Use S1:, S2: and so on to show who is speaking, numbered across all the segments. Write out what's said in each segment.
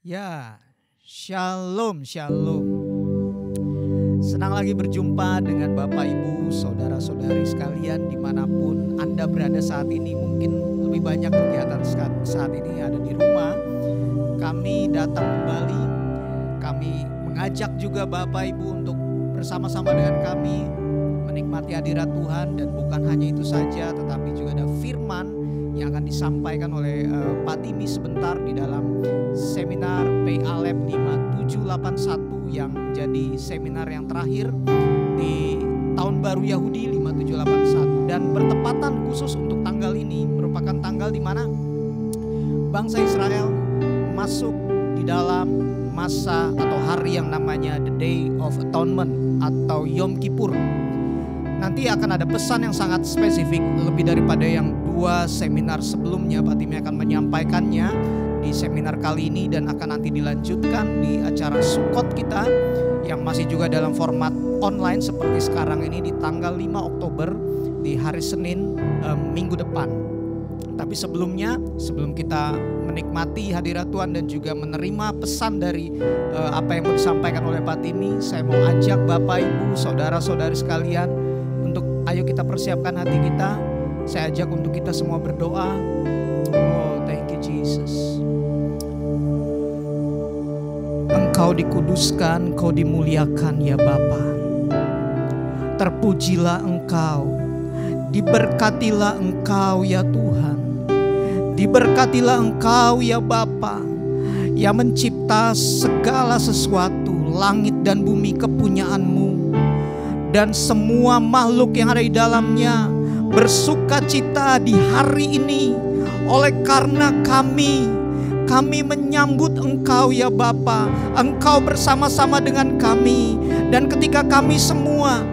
S1: Ya, shalom, shalom. Senang lagi berjumpa dengan Bapak Ibu, saudara-saudari sekalian dimanapun Anda berada saat ini. Mungkin lebih banyak kegiatan saat ini ada di rumah. Kami datang kembali, kami mengajak juga Bapak Ibu untuk bersama-sama dengan kami menikmati hadirat Tuhan. Dan bukan hanya itu saja, tetapi juga ada firman yang akan disampaikan oleh Pak Timi sebentar di dalam seminar PALEP 5781 yang menjadi seminar yang terakhir di tahun baru Yahudi 5781, dan bertepatan khusus untuk tanggal ini merupakan tanggal di mana bangsa Israel masuk di dalam masa atau hari yang namanya The Day of Atonement atau Yom Kippur. Nanti akan ada pesan yang sangat spesifik lebih daripada yang dua seminar sebelumnya. Pak Timi akan menyampaikannya di seminar kali ini dan akan nanti dilanjutkan di acara Sukot kita yang masih juga dalam format online seperti sekarang ini di tanggal 5 Oktober di hari Senin minggu depan. Tapi sebelumnya, sebelum kita menikmati hadirat Tuhan dan juga menerima pesan dari apa yang mau disampaikan oleh Pak Timi, saya mau ajak Bapak Ibu, saudara-saudari sekalian untuk ayo kita persiapkan hati kita. Saya ajak untuk kita semua berdoa. Oh, thank you Jesus. Engkau dikuduskan, Engkau dimuliakan ya Bapa. Terpujilah Engkau, diberkatilah Engkau ya Tuhan. Diberkatilah Engkau ya Bapa, yang mencipta segala sesuatu, langit dan bumi kepunyaan-Mu. Dan semua makhluk yang ada di dalamnya bersuka cita di hari ini. Oleh karena kami menyambut Engkau ya Bapa. Engkau bersama-sama dengan kami. Dan ketika kami semua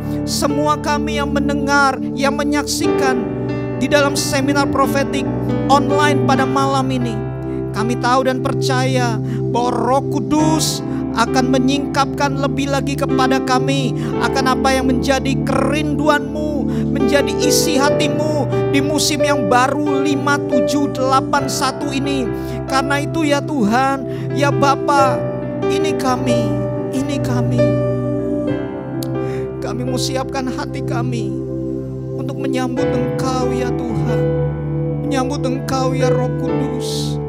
S1: kami yang mendengar, yang menyaksikan di dalam seminar profetik online pada malam ini, kami tahu dan percaya bahwa Roh Kudus akan menyingkapkan lebih lagi kepada kami akan apa yang menjadi kerinduan-Mu, menjadi isi hati-Mu di musim yang baru 5781 ini. Karena itu ya Tuhan, ya Bapa, ini kami. Kami mau siapkan hati kami untuk menyambut Engkau ya Tuhan, menyambut Engkau ya Roh Kudus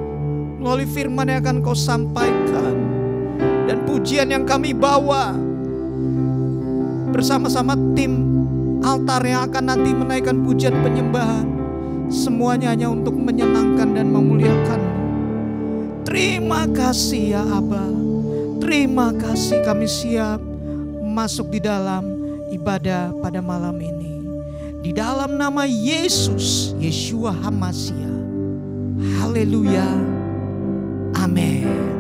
S1: melalui firman yang akan Kau sampaikan. Dan pujian yang kami bawa bersama-sama tim altar yang akan nanti menaikkan pujian penyembahan, semuanya hanya untuk menyenangkan dan memuliakan-Mu. Terima kasih ya Aba. Terima kasih, kami siap masuk di dalam ibadah pada malam ini. Di dalam nama Yesus, Yeshua HaMashiach. Haleluya. Amin.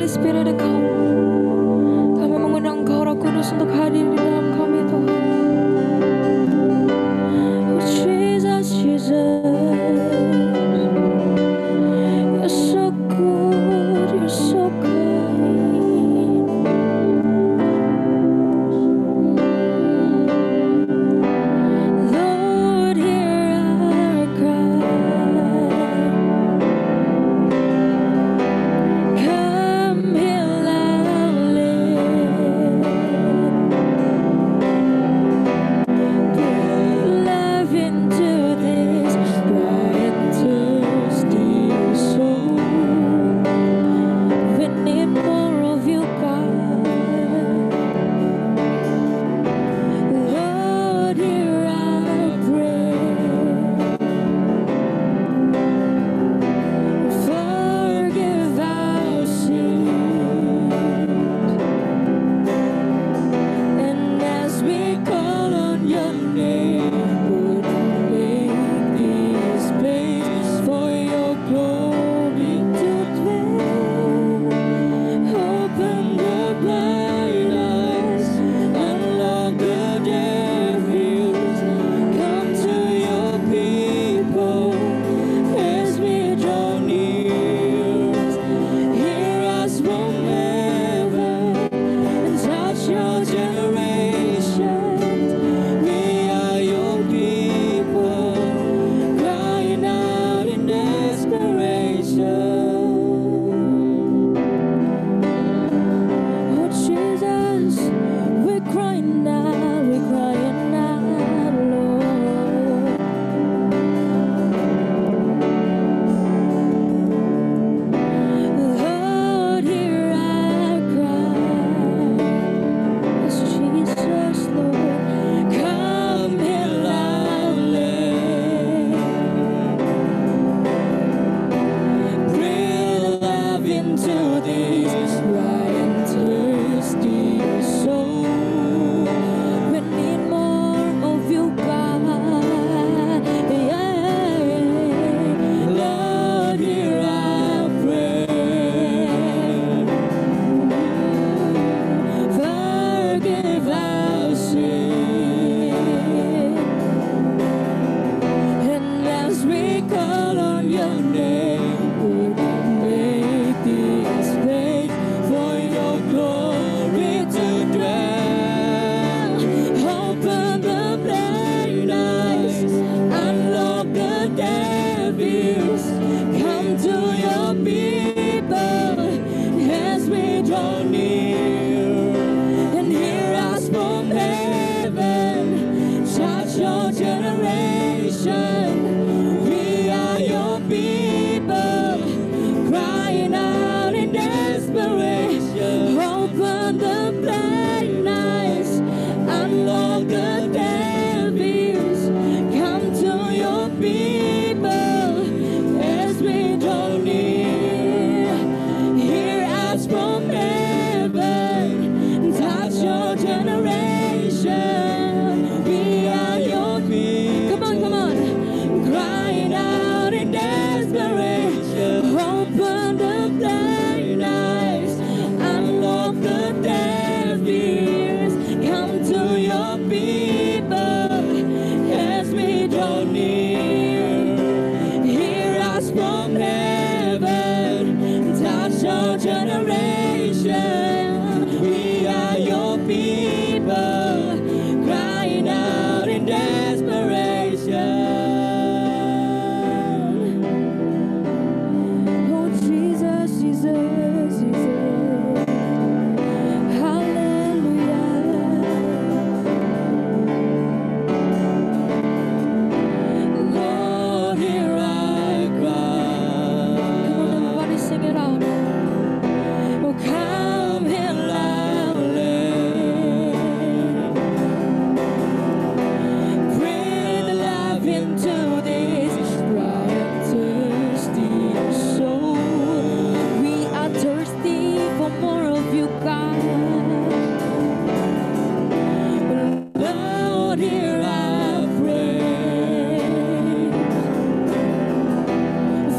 S2: Spirit to come. desperation. Open the blind eyes, unlock the deaf ears. Come to your people as we draw near. Hear us from heaven, touch your generation. We are your people. Come on, crying out in desperation. Open the blind eyes, unlock the deaf ears. Come to your people as we draw near. Hear us from heaven, touch your generation. We are your people, crying out in desperation. Oh Jesus, Jesus, Jesus. Hallelujah. Lord, here I cry. Come on, everybody, sing it out. Oh, come here loudly. Breathe life into this dry and thirsty soul. We are thirsty for more of you, God. Lord, here I pray.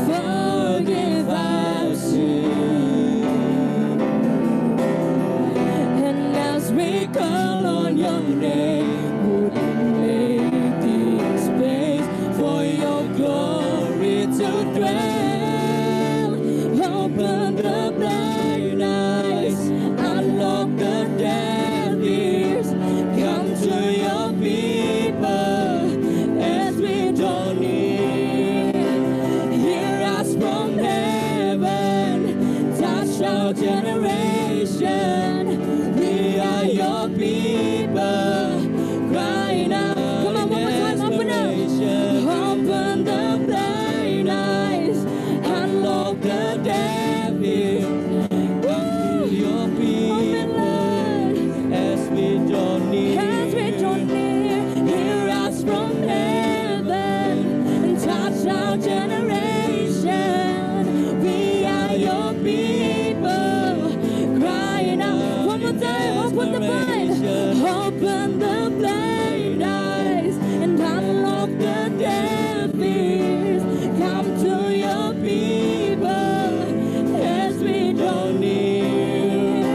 S2: Forgive our sin. And as we call on your name, would you make this space for your glory to dwell? Open the blind eyes, unlock the deaf ears. Come to your people as we draw near. Hear us from heaven, touch our generation. We are your people, crying out. Come on, one more time, open up. Open the blind eyes, unlock the deaf ears. Come to your people as we draw near. As we draw near, hear us from heaven and touch our generation. We are your people, crying out. One more time, open the blind. Open the blind eyes and unlock the deaf ears. Come to your people as we draw near.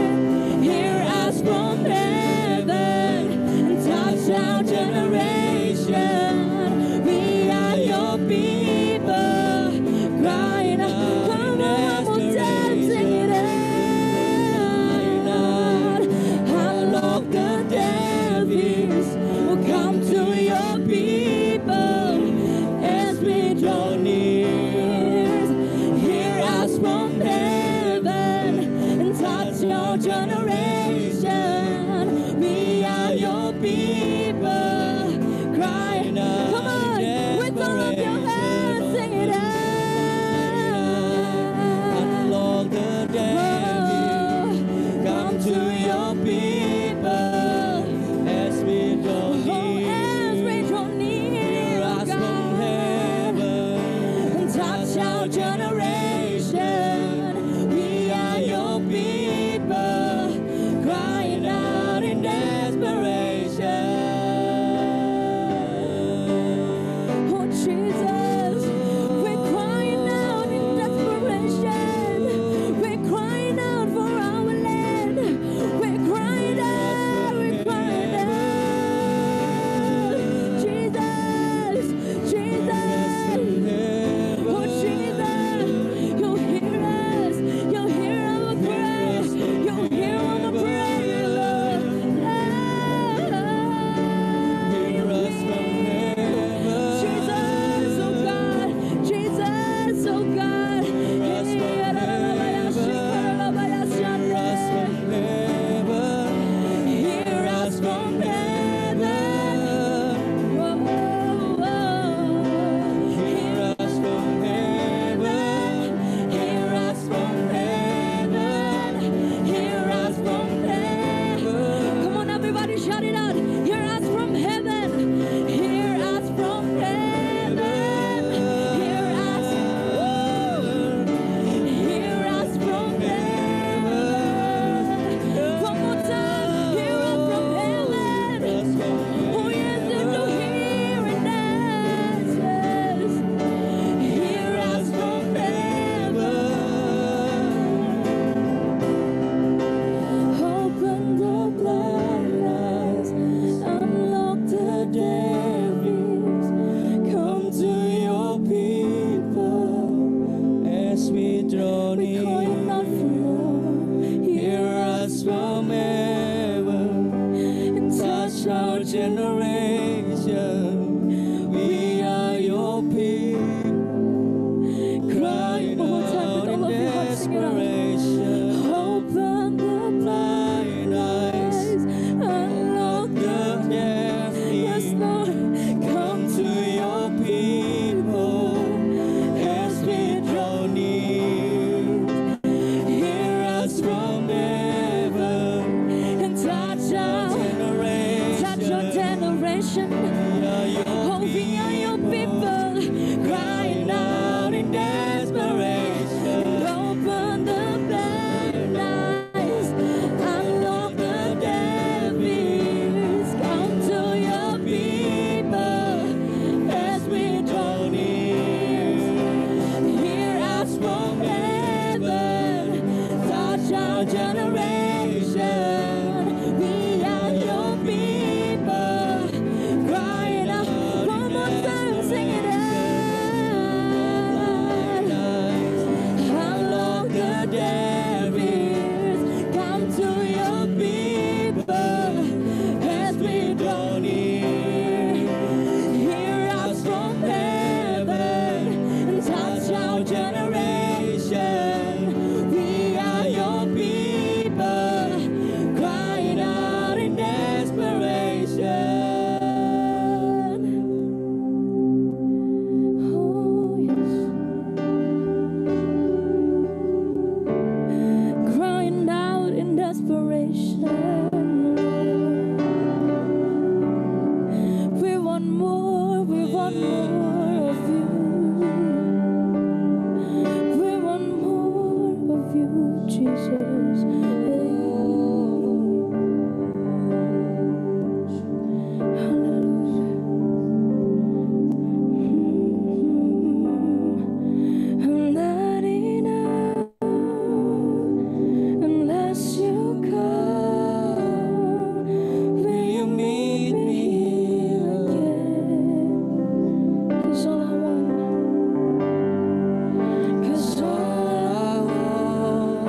S2: Hear us from heaven and touch our generation. We are your people, crying out. Come on, one more time, sing it out. Unlock the deaf ears. Come to your people as we draw near. Hear us from heaven and touch your generation. We are your people, crying out. Come on, with all of your hands, sing it out. Unlock the deaf ears. Come to your people as we draw near. As we draw near, hear us from heaven and touch our generation. We are your people, crying out in desperation. we crying out for more.
S3: Hear us from heaven
S2: and
S3: touch our generation. We are your people, crying
S2: One more time with
S3: out in
S2: all of your heart, sing it out.
S3: desperation.
S2: Open the blind eyes, unlock
S3: The deaf
S2: yes,
S3: ears,
S2: Lord.
S3: come to your people as we draw near. Hear us from heaven,
S2: And touch our generation.
S3: We are your
S2: Oh, we are your people,
S3: crying out in desperation.
S2: open the blind eyes, unlock the deaf ears. Come to your people as we draw near. Hear us from heaven, touch our generation. We are your people, crying out. One more time, sing it out. Unlock the deaf ears, come to your people as we draw near. Hear us from heaven and touch our generation. We are your people, crying out in desperation. Oh, yes. Crying out in desperation. We want more of you. We want more of you, Jesus. Hallelujah. I'm not enough unless you come. Will you meet me here again? 'Cause all I want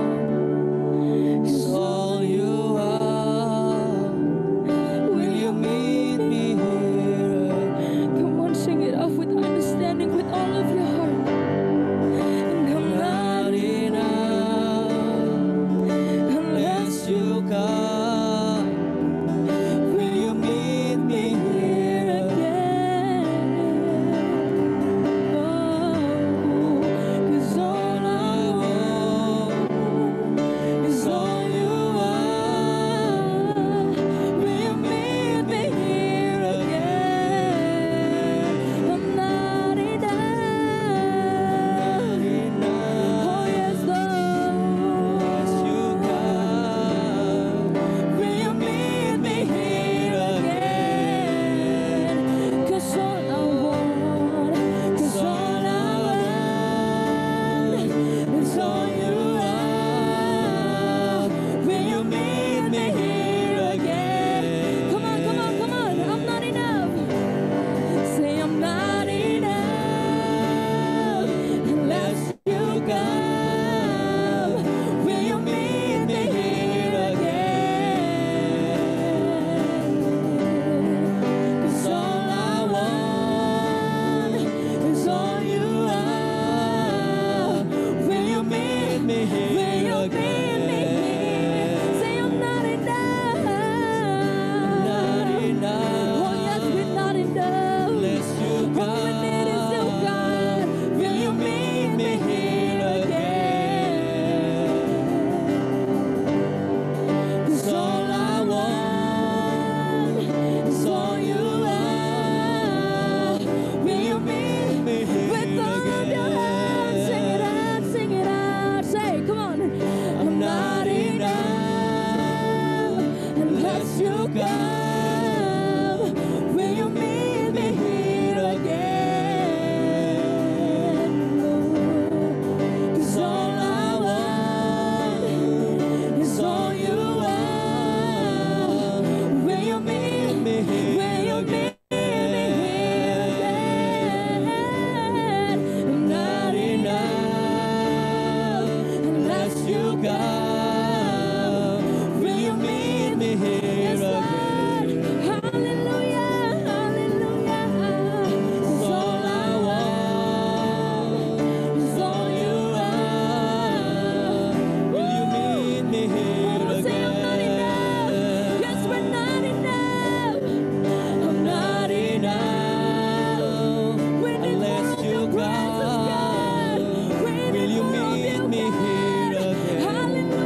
S3: come? Will you meet me here again?
S2: Hallelujah, hallelujah.
S3: It's all I want. It's all you are. Will you meet me here
S2: One more say I'm not enough.
S3: again?
S2: Yes, we're not enough.
S3: I'm not enough
S2: We need
S3: unless
S2: more of
S3: you
S2: your presence, God.
S3: come.
S2: We
S3: Will
S2: need
S3: you
S2: more of
S3: meet
S2: you,
S3: me
S2: God.
S3: here again?
S2: Hallelujah.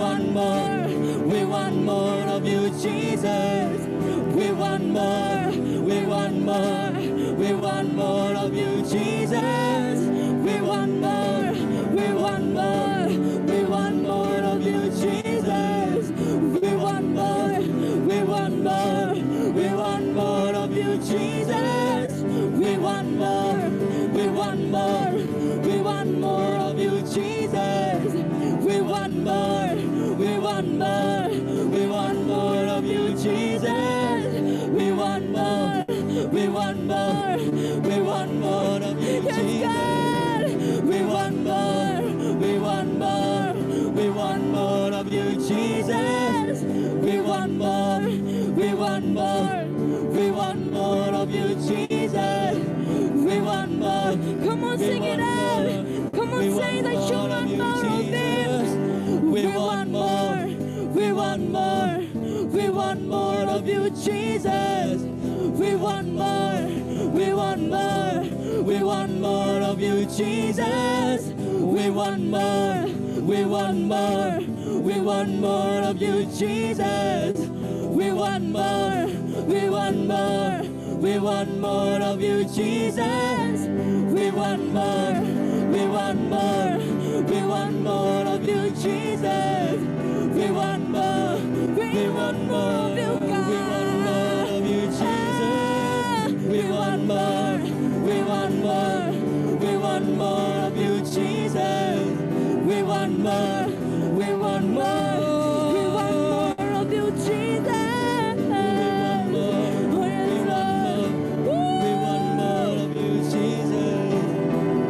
S3: want more. We want more of you, Jesus. We want more. We want more. We want more of you, Jesus. We want more. We want more. We want more of you, Jesus. We want more. We want more. We want more of you, Jesus. We want more. We want more. We want more of you, Jesus. We want more. We want more. We want more of you, Jesus. We want more. We want more. We want more of you, Jesus. We want more. We want more. We want more of you, Jesus. We want more. We want more. We want more of you, Jesus. We want more.
S2: Come on, sing it out. Come on, say that you want more of Him.
S3: We want more. We want more. We want more of you, Jesus. We want more. We want more. We want more of you, Jesus. We want more. We want more. We want more of you, Jesus. We want more. We want more. We want more of you, Jesus. We want more. We want more. We want more of you, Jesus. We want more. We want more. We want more of you, Jesus. We want more. We want more. We want more of you, Jesus. We want more. We want more.
S2: We want more of you, Jesus. Oh, yes, Lord.
S3: We want more of you, Jesus.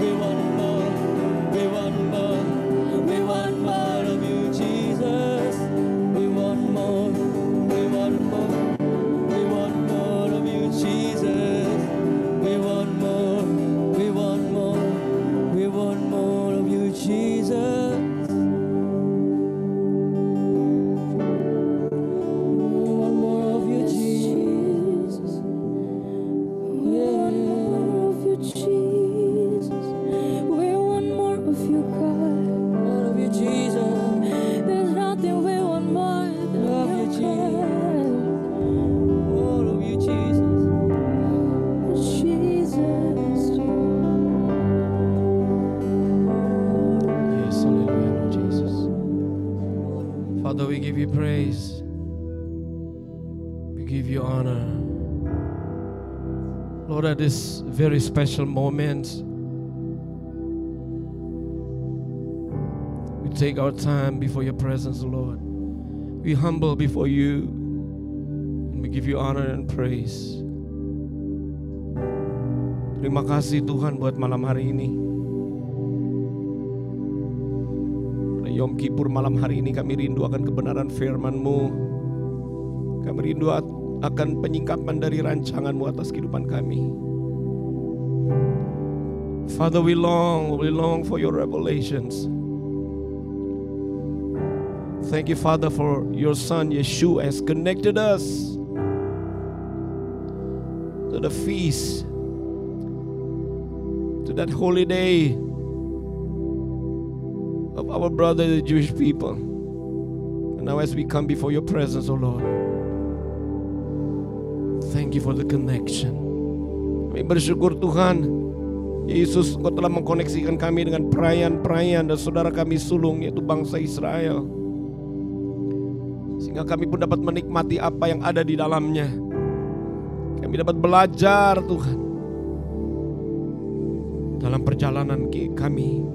S3: We want more. We want more. We want more of you, Jesus. We want more. We want more. We want more of you, Jesus. We want more. We want more. We want more of you, Jesus. We want more of you, Jesus.
S2: We want more of you, Jesus. We want more of you, God.
S3: More of you, Jesus.
S2: There's nothing we want more than
S3: Love you,
S2: you, God.
S3: More of you, Jesus.
S2: Jesus.
S1: Yes, hallelujah, Lord Jesus. Father, we give you praise. We give you honor. Lord, at this very special moment, we take our time before your presence, Lord. We humble before you and we give you honor and praise. Terima kasih Tuhan buat malam hari ini. Pada Yom Kippur malam hari ini kami rindu akan kebenaran firman-Mu. Kami rindu akan penyingkapan dari rancangan-Mu atas kehidupan kami. Father, we long for your revelations. Thank you, Father, for your Son Yeshua has connected us to the feast, to that holy day of our brother, the Jewish people. And now as we come before your presence, oh Lord, thank you for the connection. Kami bersyukur Tuhan, Yesus, Engkau telah mengkoneksikan kami dengan perayaan-perayaan dan saudara kami sulung, yaitu bangsa Israel. Sehingga kami pun dapat menikmati apa yang ada di dalamnya. Kami dapat belajar Tuhan dalam perjalanan kami.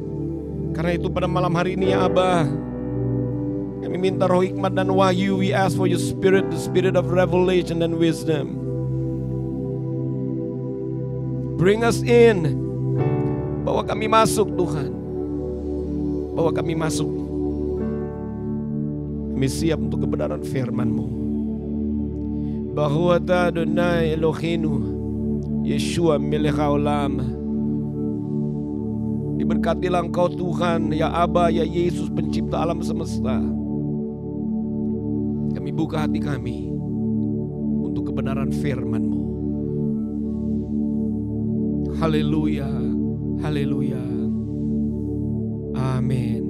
S1: Karena itu pada malam hari ini ya Abah, kami minta roh hikmat dan wahyu. We ask for your spirit, the spirit of revelation and wisdom. Bring us in. Bawa kami masuk Tuhan. Bawa kami masuk. Kami siap untuk kebenaran firman-Mu. Bahwa Adonai Eloheinu Yeshua Melech Haolam. Diberkatilah Engkau Tuhan, ya Aba, ya Yesus pencipta alam semesta. Kami buka hati kami untuk kebenaran firman-Mu. Haleluya, haleluya. Amin.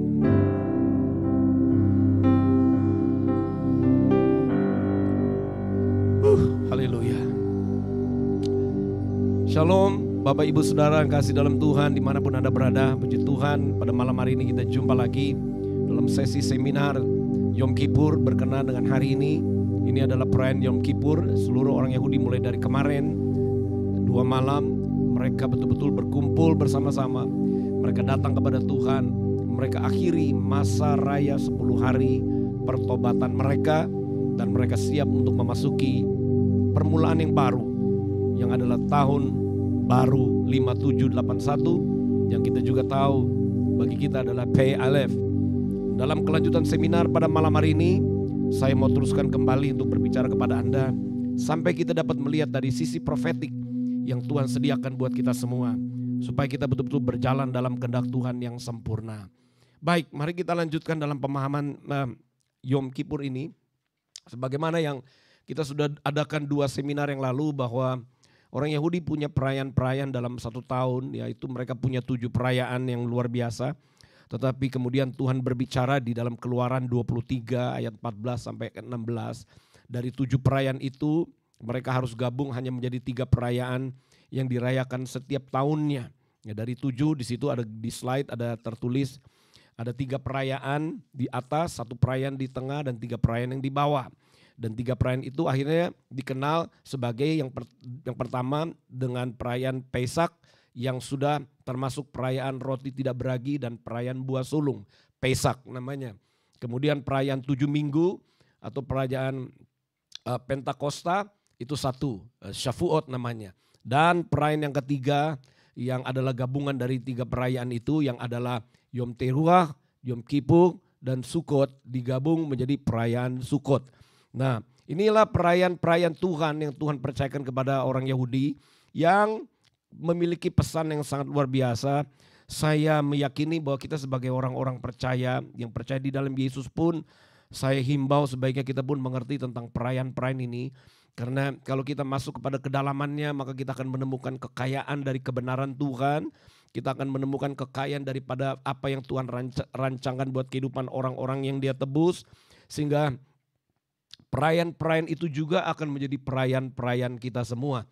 S4: Shalom Bapak Ibu Saudara yang kasih dalam Tuhan dimanapun Anda berada. Puji Tuhan, pada malam hari ini kita jumpa lagi dalam sesi seminar Yom Kippur berkenaan dengan hari ini. Ini adalah perayaan Yom Kippur. Seluruh orang Yahudi mulai dari kemarin 2 malam mereka betul-betul berkumpul bersama-sama. Mereka datang kepada Tuhan. Mereka akhiri masa raya 10 hari pertobatan mereka. Dan mereka siap untuk memasuki permulaan yang baru, yang adalah tahun baru 5781, yang kita juga tahu bagi kita adalah Pei Aleph. Dalam kelanjutan seminar pada malam hari ini, saya mau teruskan kembali untuk berbicara kepada Anda sampai kita dapat melihat dari sisi profetik yang Tuhan sediakan buat kita semua, supaya kita betul-betul berjalan dalam kehendak Tuhan yang sempurna. Baik, mari kita lanjutkan dalam pemahaman Yom Kippur ini. Sebagaimana yang kita sudah adakan 2 seminar yang lalu, bahwa orang Yahudi punya perayaan-perayaan dalam 1 tahun, yaitu mereka punya 7 perayaan yang luar biasa. Tetapi kemudian Tuhan berbicara di dalam Keluaran 23 ayat 14 sampai 16. Dari 7 perayaan itu mereka harus gabung hanya menjadi 3 perayaan yang dirayakan setiap tahunnya. Ya, dari 7 di situ ada di slide ada tertulis ada 3 perayaan di atas, 1 perayaan di tengah dan 3 perayaan yang di bawah. Dan 3 perayaan itu akhirnya dikenal sebagai yang pertama dengan perayaan Pesak, yang sudah termasuk perayaan roti tidak beragi dan perayaan buah sulung. Pesak namanya. Kemudian perayaan 7 minggu atau perayaan Pentakosta itu 1, Shavuot namanya. Dan perayaan yang ketiga yang adalah gabungan dari 3 perayaan itu, yang adalah Yom Teruah, Yom Kippur, dan Sukkot digabung menjadi perayaan Sukkot. Nah, inilah perayaan-perayaan Tuhan yang Tuhan percayakan kepada orang Yahudi yang memiliki pesan yang sangat luar biasa. Saya meyakini bahwa kita sebagai orang-orang percaya yang percaya di dalam Yesus pun, saya himbau sebaiknya kita pun mengerti tentang perayaan-perayaan ini. Karena kalau kita masuk kepada kedalamannya, maka kita akan menemukan kekayaan dari kebenaran Tuhan. Kita akan menemukan kekayaan daripada apa yang Tuhan rancangkan buat kehidupan orang-orang yang Dia tebus. Sehingga perayaan-perayaan itu juga akan menjadi perayaan-perayaan kita semua.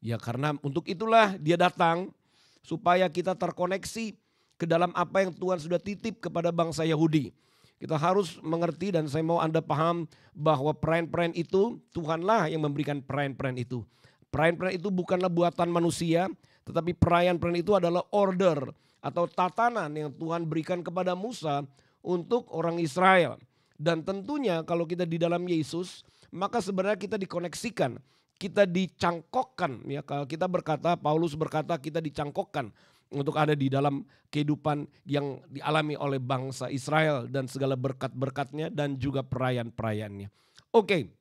S4: Ya, karena untuk itulah Dia datang, supaya kita terkoneksi ke dalam apa yang Tuhan sudah titip kepada bangsa Yahudi. Kita harus mengerti, dan saya mau Anda paham bahwa perayaan-perayaan itu Tuhanlah yang memberikan perayaan-perayaan itu. Perayaan-perayaan itu bukanlah buatan manusia, tetapi perayaan-perayaan itu adalah order atau tatanan yang Tuhan berikan kepada Musa untuk orang Israel. Dan tentunya kalau kita di dalam Yesus, maka sebenarnya kita dikoneksikan, kita dicangkokkan. Ya, kalau kita berkata, Paulus berkata kita dicangkokkan untuk ada di dalam kehidupan yang dialami oleh bangsa Israel dan segala berkat-berkatnya dan juga perayaan-perayaannya. Oke,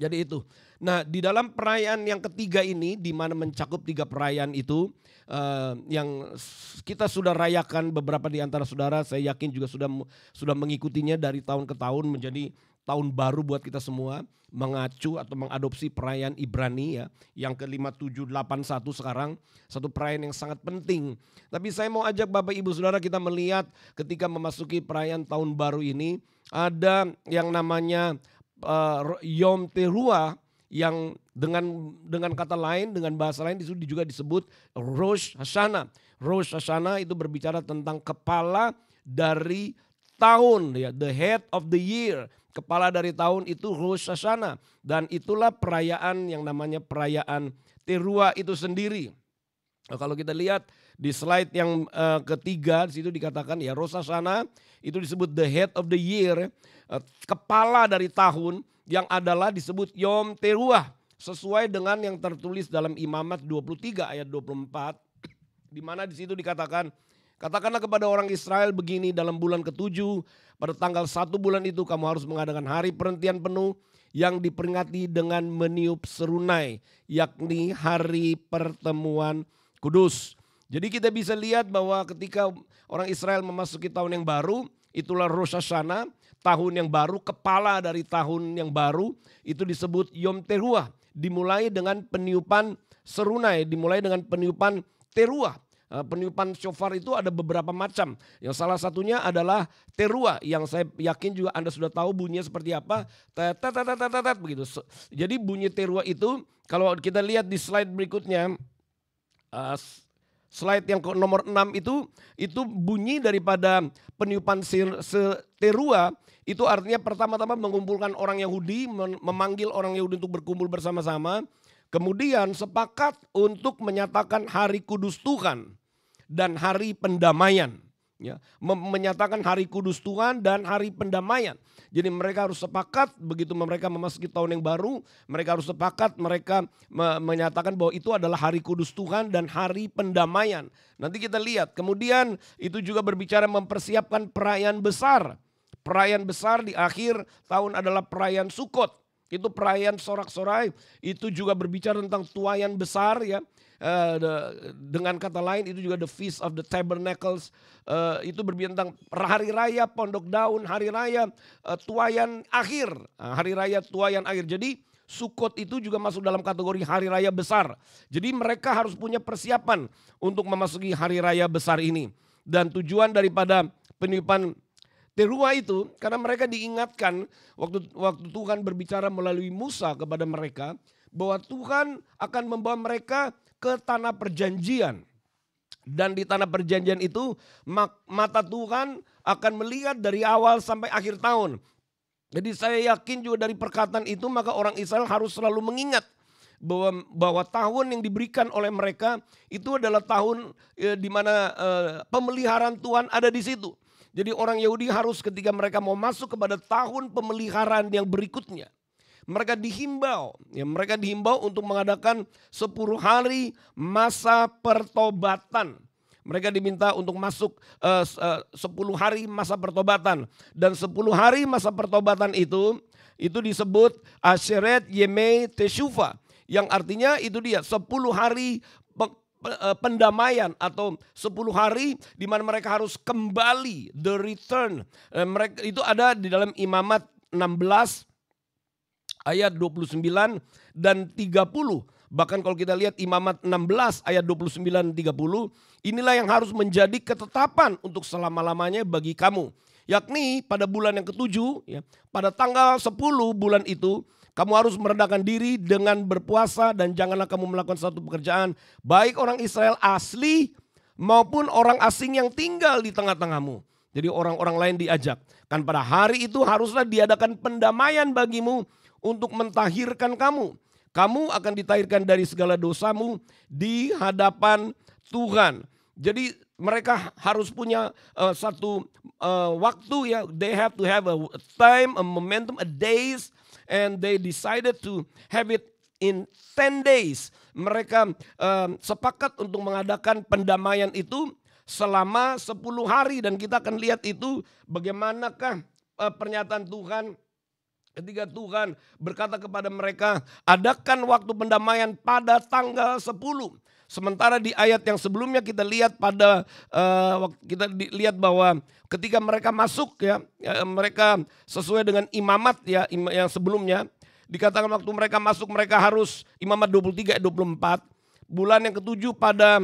S4: jadi itu. Nah, di dalam perayaan yang ketiga ini, di mana mencakup 3 perayaan itu yang kita sudah rayakan, beberapa di antara saudara saya yakin juga sudah mengikutinya dari tahun ke tahun, menjadi tahun baru buat kita semua, mengacu atau mengadopsi perayaan Ibrani ya, yang ke-5781 sekarang, satu perayaan yang sangat penting. Tapi saya mau ajak Bapak Ibu Saudara kita melihat ketika memasuki perayaan tahun baru ini, ada yang namanya Yom Teruah, yang dengan kata lain, dengan bahasa lain itu juga disebut Rosh Hashanah. Rosh Hashanah itu berbicara tentang kepala dari tahun, ya, the head of the year. Kepala dari tahun itu Rosh Hashanah, dan itulah perayaan yang namanya perayaan Teruah itu sendiri. Nah, kalau kita lihat di slide yang ketiga, di situ dikatakan ya Rosh Hashanah itu disebut the head of the year, kepala dari tahun, yang adalah disebut Yom Teruah sesuai dengan yang tertulis dalam Imamat 23 ayat 24, di mana di situ dikatakan, katakanlah kepada orang Israel begini, dalam bulan ke-7 pada tanggal 1 bulan itu kamu harus mengadakan hari perhentian penuh yang diperingati dengan meniup serunai, yakni hari pertemuan kudus. Jadi kita bisa lihat bahwa ketika orang Israel memasuki tahun yang baru, itulah Rosh Hashanah, tahun yang baru, kepala dari tahun yang baru, itu disebut Yom Teruah. Dimulai dengan peniupan serunai, dimulai dengan peniupan teruah. Peniupan shofar itu ada beberapa macam. Yang salah satunya adalah teruah, yang saya yakin juga Anda sudah tahu bunyinya seperti apa. Begitu. Jadi bunyi teruah itu, kalau kita lihat di slide berikutnya, Slide yang ke nomor 6 itu bunyi daripada peniupan terua. Itu artinya pertama-tama mengumpulkan orang Yahudi, memanggil orang Yahudi untuk berkumpul bersama-sama. Kemudian sepakat untuk menyatakan hari kudus Tuhan dan hari pendamaian. Ya, menyatakan hari kudus Tuhan dan hari pendamaian. Jadi mereka harus sepakat begitu mereka memasuki tahun yang baru. Mereka harus sepakat, mereka menyatakan bahwa itu adalah hari kudus Tuhan dan hari pendamaian. Nanti kita lihat. Kemudian itu juga berbicara mempersiapkan perayaan besar. Perayaan besar di akhir tahun adalah perayaan Sukot. Itu perayaan sorak-sorai. Itu juga berbicara tentang tuayan besar ya. Dengan kata lain itu juga the Feast of the Tabernacles. Itu berbicara tentang hari raya Pondok Daun, hari raya tuayan akhir. Hari raya tuayan akhir. Jadi Sukot itu juga masuk dalam kategori hari raya besar. Jadi mereka harus punya persiapan untuk memasuki hari raya besar ini. Dan tujuan daripada peniupan terua itu karena mereka diingatkan waktu Tuhan berbicara melalui Musa kepada mereka bahwa Tuhan akan membawa mereka ke tanah perjanjian. Dan di tanah perjanjian itu mata Tuhan akan melihat dari awal sampai akhir tahun. Jadi saya yakin juga dari perkataan itu maka orang Israel harus selalu mengingat bahwa tahun yang diberikan oleh mereka itu adalah tahun di mana pemeliharaan Tuhan ada di situ. Jadi orang Yahudi harus ketika mereka mau masuk kepada tahun pemeliharaan yang berikutnya. Mereka dihimbau untuk mengadakan 10 hari masa pertobatan. Mereka diminta untuk masuk 10 hari masa pertobatan. Dan 10 hari masa pertobatan itu disebut Asheret Yemei Teshuvah. Yang artinya itu dia 10 hari pendamaian atau 10 hari di mana mereka harus kembali, the return. Mereka itu ada di dalam Imamat 16 ayat 29 dan 30. Bahkan kalau kita lihat Imamat 16 ayat 29 dan 30, inilah yang harus menjadi ketetapan untuk selama-lamanya bagi kamu. Yakni pada bulan yang ketujuh, ya, pada tanggal 10 bulan itu, kamu harus merendahkan diri dengan berpuasa dan janganlah kamu melakukan satu pekerjaan. Baik orang Israel asli maupun orang asing yang tinggal di tengah-tengahmu. Jadi orang-orang lain diajak. Kan pada hari itu haruslah diadakan pendamaian bagimu untuk mentahirkan kamu. Kamu akan ditahirkan dari segala dosamu di hadapan Tuhan. Jadi mereka harus punya satu waktu ya. They have to have a time, a momentum, a days. And they decided to have it in 10 days. Mereka sepakat untuk mengadakan pendamaian itu selama 10 hari. Dan kita akan lihat itu bagaimanakah pernyataan Tuhan. Ketika Tuhan berkata kepada mereka, adakan waktu pendamaian pada tanggal 10. Sementara di ayat yang sebelumnya kita lihat bahwa ketika mereka masuk ya mereka sesuai dengan imamat ya yang sebelumnya dikatakan waktu mereka masuk mereka harus Imamat 23 ayat 24 bulan yang ketujuh pada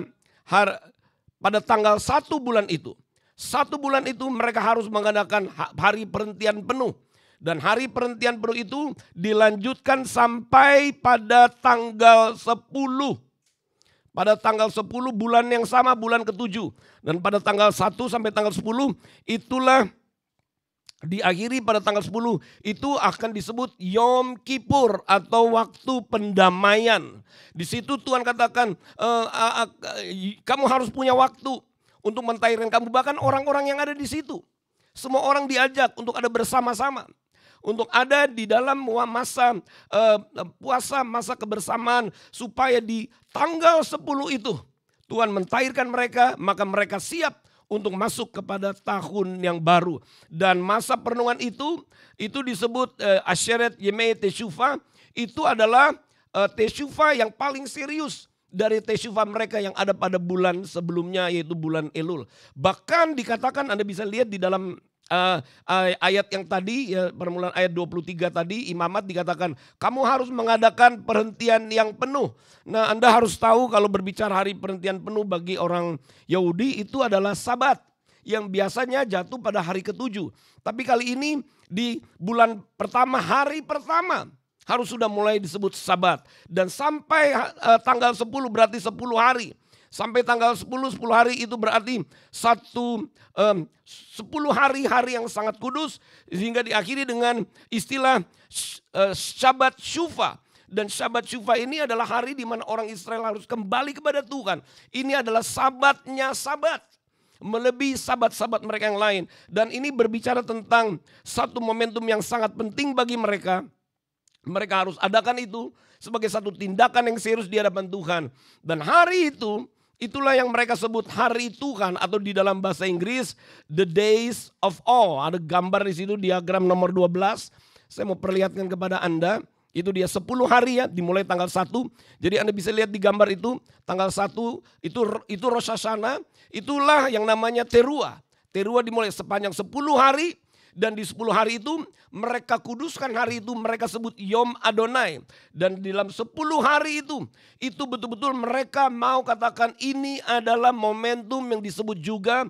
S4: tanggal 1 bulan itu. 1 bulan itu mereka harus mengadakan hari perhentian penuh. Dan hari perhentian penuh itu dilanjutkan sampai pada tanggal 10. Pada tanggal 10 bulan yang sama, bulan ke-7. Dan pada tanggal 1 sampai tanggal 10 itulah diakhiri pada tanggal 10. Itu akan disebut Yom Kippur atau waktu pendamaian. Di situ Tuhan katakan kamu harus punya waktu untuk mentahirkan kamu. Bahkan orang-orang yang ada di situ. Semua orang diajak untuk ada bersama-sama. Untuk ada di dalam masa puasa, masa kebersamaan. Supaya di tanggal 10 itu Tuhan mentahirkan mereka, maka mereka siap untuk masuk kepada tahun yang baru. Dan masa perenungan itu disebut Asheret Yemei Teshuvah. Itu adalah Teshuvah yang paling serius dari Teshuvah mereka yang ada pada bulan sebelumnya yaitu bulan Elul. Bahkan dikatakan Anda bisa lihat di dalam ayat yang tadi ya permulaan ayat 23 tadi Imamat dikatakan kamu harus mengadakan perhentian yang penuh. Nah, Anda harus tahu kalau berbicara hari perhentian penuh bagi orang Yahudi itu adalah Sabat yang biasanya jatuh pada hari ke-7. Tapi kali ini di bulan pertama, hari pertama harus sudah mulai disebut Sabat dan sampai tanggal 10 berarti 10 hari. sampai tanggal 10 hari itu berarti 10 hari yang sangat kudus, sehingga diakhiri dengan istilah Syabat Syufa. Dan Syabat Syufa ini adalah hari di mana orang Israel harus kembali kepada Tuhan. Ini adalah sabatnya sabat, melebihi sabat-sabat mereka yang lain. Dan ini berbicara tentang satu momentum yang sangat penting bagi mereka. Mereka harus adakan itu sebagai satu tindakan yang serius di hadapan Tuhan. Dan hari itu, itulah yang mereka sebut hari Tuhan, atau di dalam bahasa Inggris the days of awe. Ada gambar di situ, diagram nomor 12. Saya mau perlihatkan kepada Anda. Itu dia 10 hari ya, dimulai tanggal 1. Jadi Anda bisa lihat di gambar itu, tanggal 1 itu Rosh Hashanah, itulah yang namanya Teruah. Teruah dimulai sepanjang 10 hari, dan di 10 hari itu mereka kuduskan hari itu, mereka sebut Yom Adonai. Dan di dalam 10 hari itu betul-betul mereka mau katakan ini adalah momentum yang disebut juga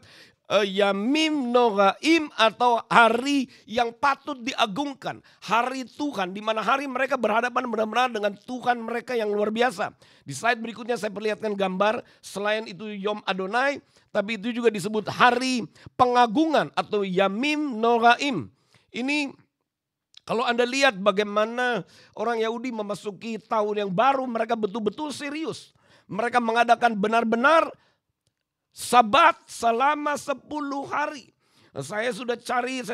S4: Yamim Nogaim, atau hari yang patut diagungkan. Hari Tuhan, di mana hari mereka berhadapan benar-benar dengan Tuhan mereka yang luar biasa. Di slide berikutnya saya perlihatkan gambar, selain itu Yom Adonai, tapi itu juga disebut hari pengagungan atau Yamim Nogaim. Ini kalau Anda lihat bagaimana orang Yahudi memasuki tahun yang baru, mereka betul-betul serius. Mereka mengadakan benar-benar Sabat selama 10 hari. Saya sudah cari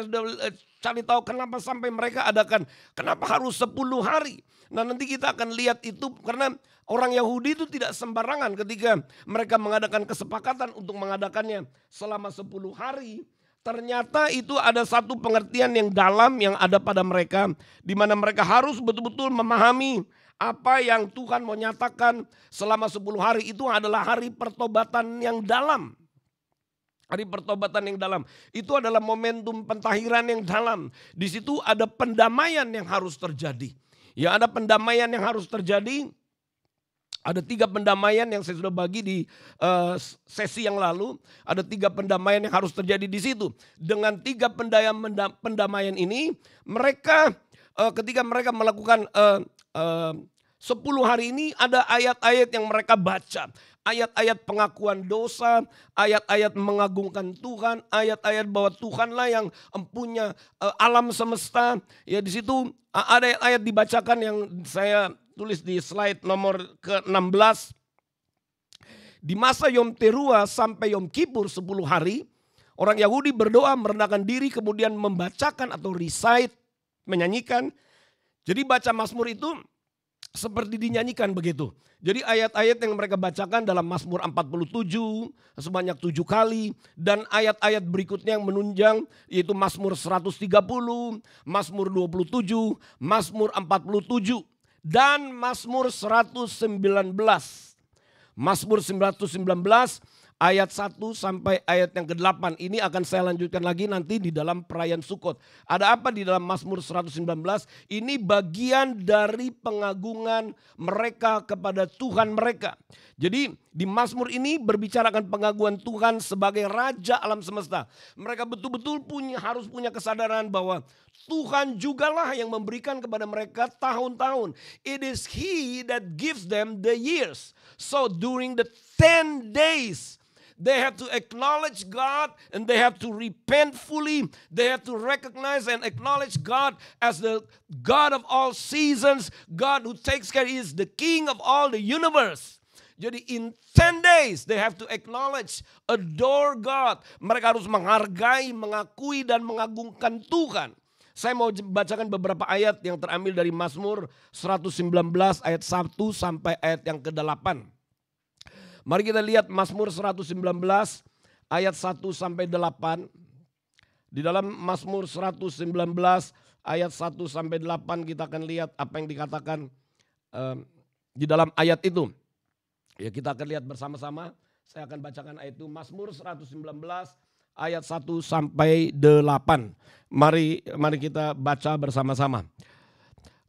S4: tahu kenapa sampai mereka adakan, kenapa harus 10 hari. Nah, nanti kita akan lihat itu, karena orang Yahudi itu tidak sembarangan ketika mereka mengadakan kesepakatan untuk mengadakannya selama 10 hari. Ternyata itu ada satu pengertian yang dalam yang ada pada mereka, di mana mereka harus betul-betul memahami apa yang Tuhan mau nyatakan selama 10 hari itu adalah hari pertobatan yang dalam. Hari pertobatan yang dalam. Itu adalah momentum pentahiran yang dalam. Di situ ada pendamaian yang harus terjadi. Ya, ada pendamaian yang harus terjadi. Ada 3 pendamaian yang saya sudah bagi di sesi yang lalu. Ada 3 pendamaian yang harus terjadi di situ. Dengan 3 pendamaian ini, mereka ketika mereka melakukan 10 hari ini, ada ayat-ayat yang mereka baca. Ayat-ayat pengakuan dosa, ayat-ayat mengagungkan Tuhan, ayat-ayat bahwa Tuhanlah yang punya alam semesta. Ya, di situ ada ayat-ayat dibacakan yang saya tulis di slide nomor ke-16. Di masa Yom Teruah sampai Yom Kippur 10 hari, orang Yahudi berdoa, merendahkan diri, kemudian membacakan atau recite, menyanyikan. Jadi baca Mazmur itu seperti dinyanyikan begitu. Jadi ayat-ayat yang mereka bacakan dalam Mazmur 47 sebanyak 7 kali. Dan ayat-ayat berikutnya yang menunjang yaitu Mazmur 130, Mazmur 27, Mazmur 47. Dan Mazmur 119. Mazmur 119 ayat 1 sampai ayat yang ke-8. Ini akan saya lanjutkan lagi nanti di dalam perayaan Sukot. Ada apa di dalam Mazmur 119? Ini bagian dari pengagungan mereka kepada Tuhan mereka. Jadi di Mazmur ini berbicarakan pengagungan Tuhan sebagai Raja alam semesta. Mereka betul-betul harus punya kesadaran bahwa Tuhan jugalah yang memberikan kepada mereka tahun-tahun. It is He that gives them the years. So during the 10 days, they have to acknowledge God and they have to repent fully. They have to recognize and acknowledge God as the God of all seasons. God who takes care, He is the King of all the universe. Jadi in 10 days they have to acknowledge, adore God. Mereka harus menghargai, mengakui dan mengagungkan Tuhan. Saya mau bacakan beberapa ayat yang terambil dari Mazmur 119 ayat 1 sampai ayat yang ke-8. Mari kita lihat Mazmur 119 ayat 1 sampai 8. Di dalam Mazmur 119 ayat 1 sampai 8 kita akan lihat apa yang dikatakan di dalam ayat itu. Ya, kita akan lihat bersama-sama. Saya akan bacakan ayat itu. Mazmur 119 ayat 1 sampai 8. Mari kita baca bersama-sama.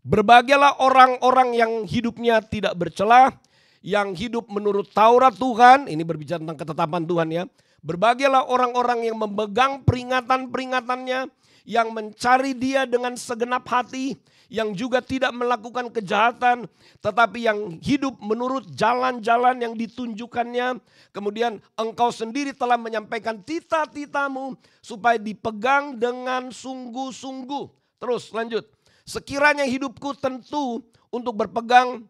S4: Berbahagialah orang-orang yang hidupnya tidak bercela, yang hidup menurut Taurat Tuhan. Ini berbicara tentang ketetapan Tuhan ya. Berbahagialah orang-orang yang memegang peringatan-peringatannya, yang mencari Dia dengan segenap hati, yang juga tidak melakukan kejahatan, tetapi yang hidup menurut jalan-jalan yang ditunjukkannya. Kemudian engkau sendiri telah menyampaikan cita-citamu supaya dipegang dengan sungguh-sungguh. Terus lanjut. Sekiranya hidupku tentu untuk berpegang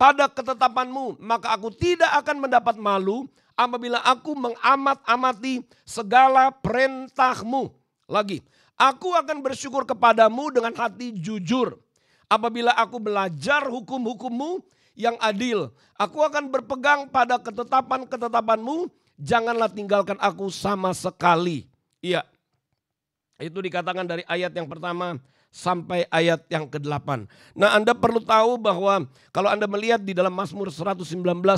S4: pada ketetapanmu, maka aku tidak akan mendapat malu apabila aku mengamat-amati segala perintahmu. Lagi, aku akan bersyukur kepadamu dengan hati jujur. Apabila aku belajar hukum-hukummu yang adil, aku akan berpegang pada ketetapan-ketetapanmu. Janganlah tinggalkan aku sama sekali. Iya, itu dikatakan dari ayat yang pertama sampai ayat yang ke-8. Nah, Anda perlu tahu bahwa kalau Anda melihat di dalam Mazmur 119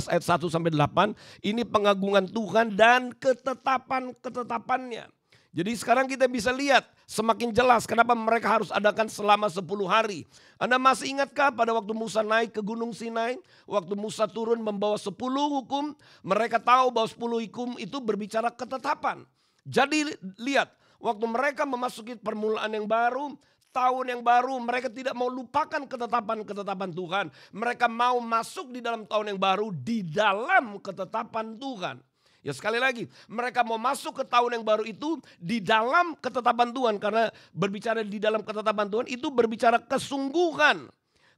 S4: ayat 1 sampai 8, ini pengagungan Tuhan dan ketetapan-ketetapannya. Jadi sekarang kita bisa lihat semakin jelas kenapa mereka harus adakan selama 10 hari. Anda masih ingatkah pada waktu Musa naik ke Gunung Sinai, waktu Musa turun membawa 10 hukum, mereka tahu bahwa 10 hukum itu berbicara ketetapan. Jadi lihat, waktu mereka memasuki permulaan yang baru, tahun yang baru, mereka tidak mau lupakan ketetapan-ketetapan Tuhan. Mereka mau masuk di dalam tahun yang baru di dalam ketetapan Tuhan. Ya sekali lagi, mereka mau masuk ke tahun yang baru itu di dalam ketetapan Tuhan. Karena berbicara di dalam ketetapan Tuhan itu berbicara kesungguhan.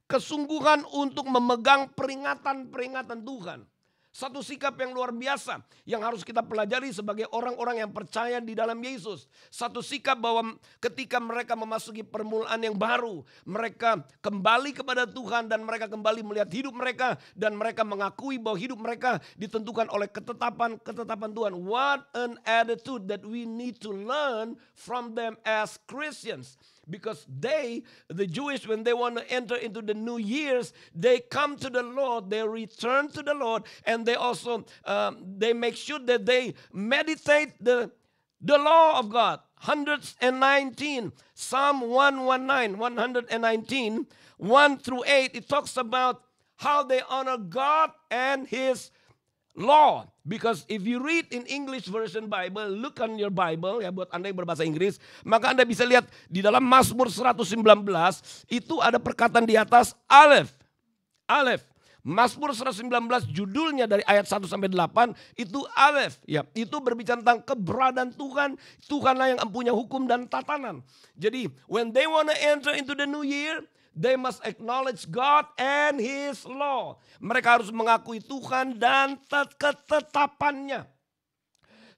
S4: Kesungguhan untuk memegang peringatan-peringatan Tuhan. Satu sikap yang luar biasa yang harus kita pelajari sebagai orang-orang yang percaya di dalam Yesus. Satu sikap bahwa ketika mereka memasuki permulaan yang baru, mereka kembali kepada Tuhan dan mereka kembali melihat hidup mereka dan mereka mengakui bahwa hidup mereka ditentukan oleh ketetapan-ketetapan Tuhan. What an attitude that we need to learn from them as Christians. Because the Jewish, when they want to enter into the new years, they come to the Lord, they return to the Lord, and they also they make sure that they meditate the law of God. 119, Psalm 119, 119, 1 through 8, it talks about how they honor God and His law. Because if you read in English version Bible, look on your Bible ya buat Anda yang berbahasa Inggris, maka Anda bisa lihat di dalam Mazmur 119 itu ada perkataan di atas Aleph. Aleph. Mazmur 119 judulnya dari ayat 1 sampai 8 itu Aleph. Ya, itu berbicara tentang keberadaan Tuhan. Tuhanlah yang punya hukum dan tatanan. Jadi when they want to enter into the new year, they must acknowledge God and His law. Mereka harus mengakui Tuhan dan ketetapannya.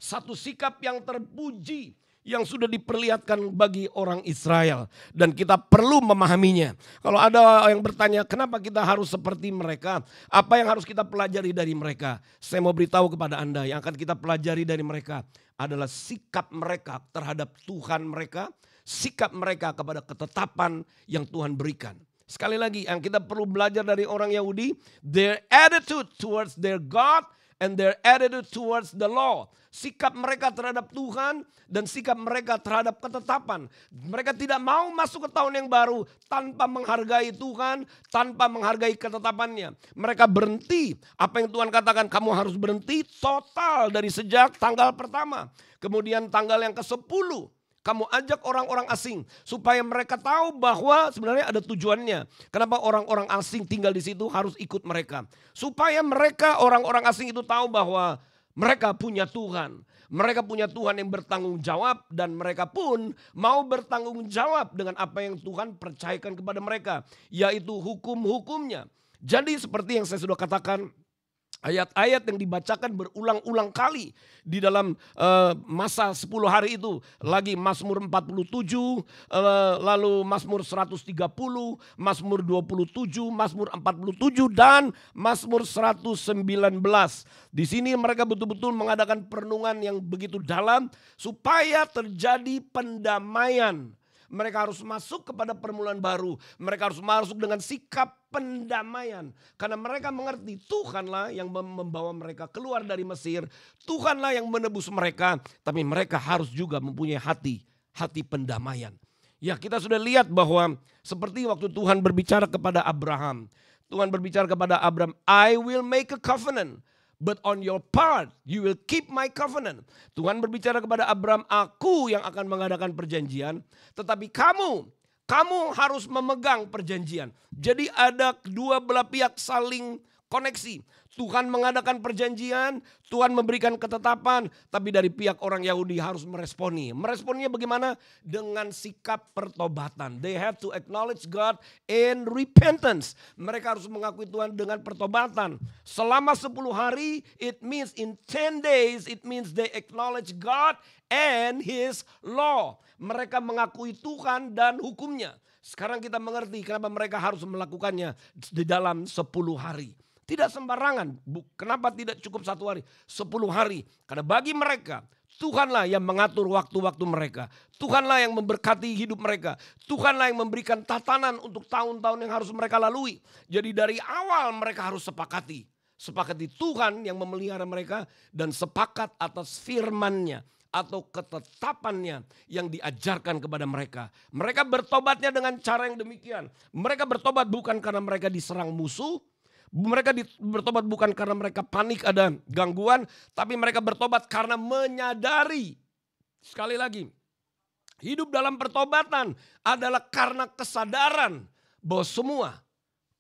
S4: Satu sikap yang terpuji yang sudah diperlihatkan bagi orang Israel. Dan kita perlu memahaminya. Kalau ada yang bertanya kenapa kita harus seperti mereka, apa yang harus kita pelajari dari mereka. Saya mau beritahu kepada Anda yang akan kita pelajari dari mereka adalah sikap mereka terhadap Tuhan mereka. Sikap mereka kepada ketetapan yang Tuhan berikan. Sekali lagi yang kita perlu belajar dari orang Yahudi, their attitude towards their God and their attitude towards the law. Sikap mereka terhadap Tuhan dan sikap mereka terhadap ketetapan. Mereka tidak mau masuk ke tahun yang baru tanpa menghargai Tuhan, tanpa menghargai ketetapannya. Mereka berhenti, apa yang Tuhan katakan kamu harus berhenti total dari sejak tanggal pertama. Kemudian tanggal yang ke-10. Kamu ajak orang-orang asing supaya mereka tahu bahwa sebenarnya ada tujuannya. Kenapa orang-orang asing tinggal di situ harus ikut mereka. Supaya mereka orang-orang asing itu tahu bahwa mereka punya Tuhan. Mereka punya Tuhan yang bertanggung jawab dan mereka pun mau bertanggung jawab dengan apa yang Tuhan percayakan kepada mereka. Yaitu hukum-hukumnya. Jadi seperti yang saya sudah katakan, ayat-ayat yang dibacakan berulang-ulang kali di dalam masa 10 hari itu. Lagi Mazmur 47, lalu Mazmur 130, Mazmur 27, Mazmur 47 dan Mazmur 119. Di sini mereka betul-betul mengadakan perenungan yang begitu dalam supaya terjadi pendamaian. Mereka harus masuk kepada permulaan baru. Mereka harus masuk dengan sikap pendamaian. Karena mereka mengerti Tuhanlah yang membawa mereka keluar dari Mesir. Tuhanlah yang menebus mereka. Tapi mereka harus juga mempunyai hati pendamaian. Ya, kita sudah lihat bahwa seperti waktu Tuhan berbicara kepada Abraham. Tuhan berbicara kepada Abraham, I will make a covenant But on your part, you will keep my covenant. Tuhan berbicara kepada Abraham, aku yang akan mengadakan perjanjian. Tetapi kamu harus memegang perjanjian. Jadi ada kedua belah pihak saling koneksi. Tuhan mengadakan perjanjian, Tuhan memberikan ketetapan, tapi dari pihak orang Yahudi harus meresponi. Meresponnya bagaimana? Dengan sikap pertobatan. They have to acknowledge God in repentance. Mereka harus mengakui Tuhan dengan pertobatan. Selama 10 hari, it means in 10 days, it means they acknowledge God and His law. Mereka mengakui Tuhan dan hukumnya. Sekarang kita mengerti kenapa mereka harus melakukannya di dalam 10 hari. Tidak sembarangan. Kenapa tidak cukup 1 hari? 10 hari. Karena bagi mereka, Tuhanlah yang mengatur waktu-waktu mereka. Tuhanlah yang memberkati hidup mereka. Tuhanlah yang memberikan tatanan untuk tahun-tahun yang harus mereka lalui. Jadi dari awal mereka harus sepakati. Sepakati Tuhan yang memelihara mereka dan sepakat atas firman-Nya atau ketetapannya yang diajarkan kepada mereka. Mereka bertobatnya dengan cara yang demikian. Mereka bertobat bukan karena mereka diserang musuh. Mereka bertobat bukan karena mereka panik ada gangguan. Tapi mereka bertobat karena menyadari. Sekali lagi. Hidup dalam pertobatan adalah karena kesadaran bahwa semua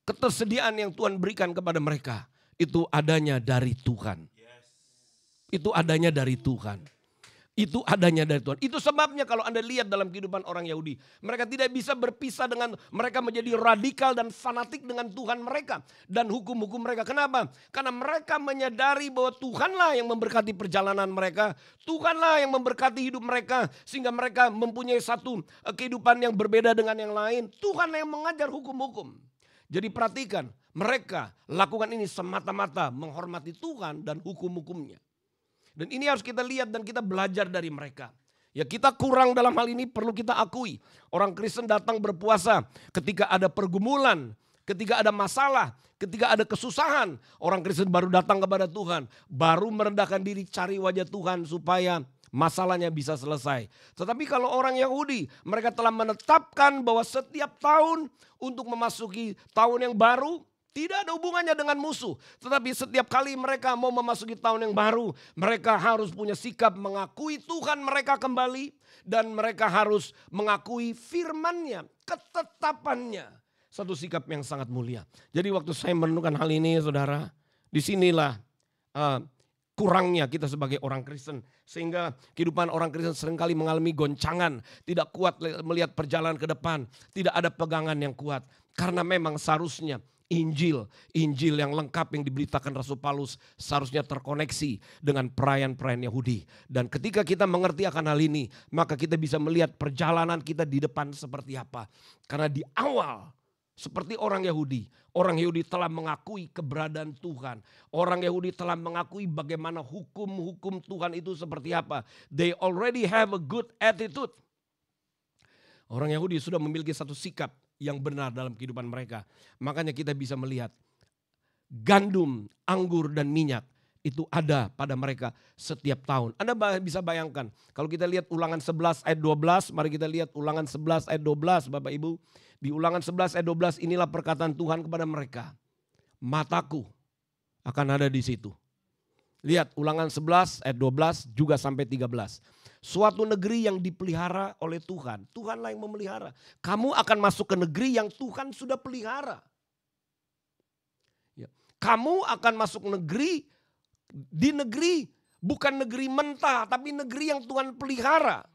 S4: ketersediaan yang Tuhan berikan kepada mereka. Itu adanya dari Tuhan. Itu adanya dari Tuhan. Itu adanya dari Tuhan. Itu sebabnya kalau Anda lihat dalam kehidupan orang Yahudi. Mereka tidak bisa berpisah dengan, mereka menjadi radikal dan fanatik dengan Tuhan mereka. Dan hukum-hukum mereka. Kenapa? Karena mereka menyadari bahwa Tuhanlah yang memberkati perjalanan mereka. Tuhanlah yang memberkati hidup mereka. Sehingga mereka mempunyai satu kehidupan yang berbeda dengan yang lain. Tuhanlah yang mengajar hukum-hukum. Jadi perhatikan, mereka lakukan ini semata-mata menghormati Tuhan dan hukum-hukumnya. Dan ini harus kita lihat dan kita belajar dari mereka. Ya kita kurang dalam hal ini perlu kita akui. Orang Kristen datang berpuasa ketika ada pergumulan, ketika ada masalah, ketika ada kesusahan. Orang Kristen baru datang kepada Tuhan, baru merendahkan diri cari wajah Tuhan supaya masalahnya bisa selesai. Tetapi kalau orang Yahudi, mereka telah menetapkan bahwa setiap tahun untuk memasuki tahun yang baru, tidak ada hubungannya dengan musuh. Tetapi setiap kali mereka mau memasuki tahun yang baru, mereka harus punya sikap mengakui Tuhan mereka kembali. Dan mereka harus mengakui firman-Nya, ketetapannya. Satu sikap yang sangat mulia. Jadi waktu saya merenungkan hal ini saudara, disinilah kurangnya kita sebagai orang Kristen. Sehingga kehidupan orang Kristen seringkali mengalami goncangan. Tidak kuat melihat perjalanan ke depan. Tidak ada pegangan yang kuat. Karena memang seharusnya Injil yang lengkap yang diberitakan Rasul Paulus seharusnya terkoneksi dengan perayaan-perayaan Yahudi. Dan ketika kita mengerti akan hal ini, maka kita bisa melihat perjalanan kita di depan seperti apa. Karena di awal seperti orang Yahudi telah mengakui keberadaan Tuhan. Orang Yahudi telah mengakui bagaimana hukum-hukum Tuhan itu seperti apa. They already have a good attitude. Orang Yahudi sudah memiliki satu sikap yang benar dalam kehidupan mereka. Makanya kita bisa melihat gandum, anggur dan minyak itu ada pada mereka setiap tahun. Anda bisa bayangkan kalau kita lihat Ulangan 11 ayat 12, mari kita lihat Ulangan 11 ayat 12 Bapak Ibu. Di Ulangan 11 ayat 12 inilah perkataan Tuhan kepada mereka. Mataku akan ada di situ. Lihat Ulangan 11 ayat 12 juga sampai 13. Suatu negeri yang dipelihara oleh Tuhan. Tuhanlah yang memelihara. Kamu akan masuk ke negeri yang Tuhan sudah pelihara. Ya. Kamu akan masuk di negeri bukan negeri mentah. Tapi negeri yang Tuhan pelihara.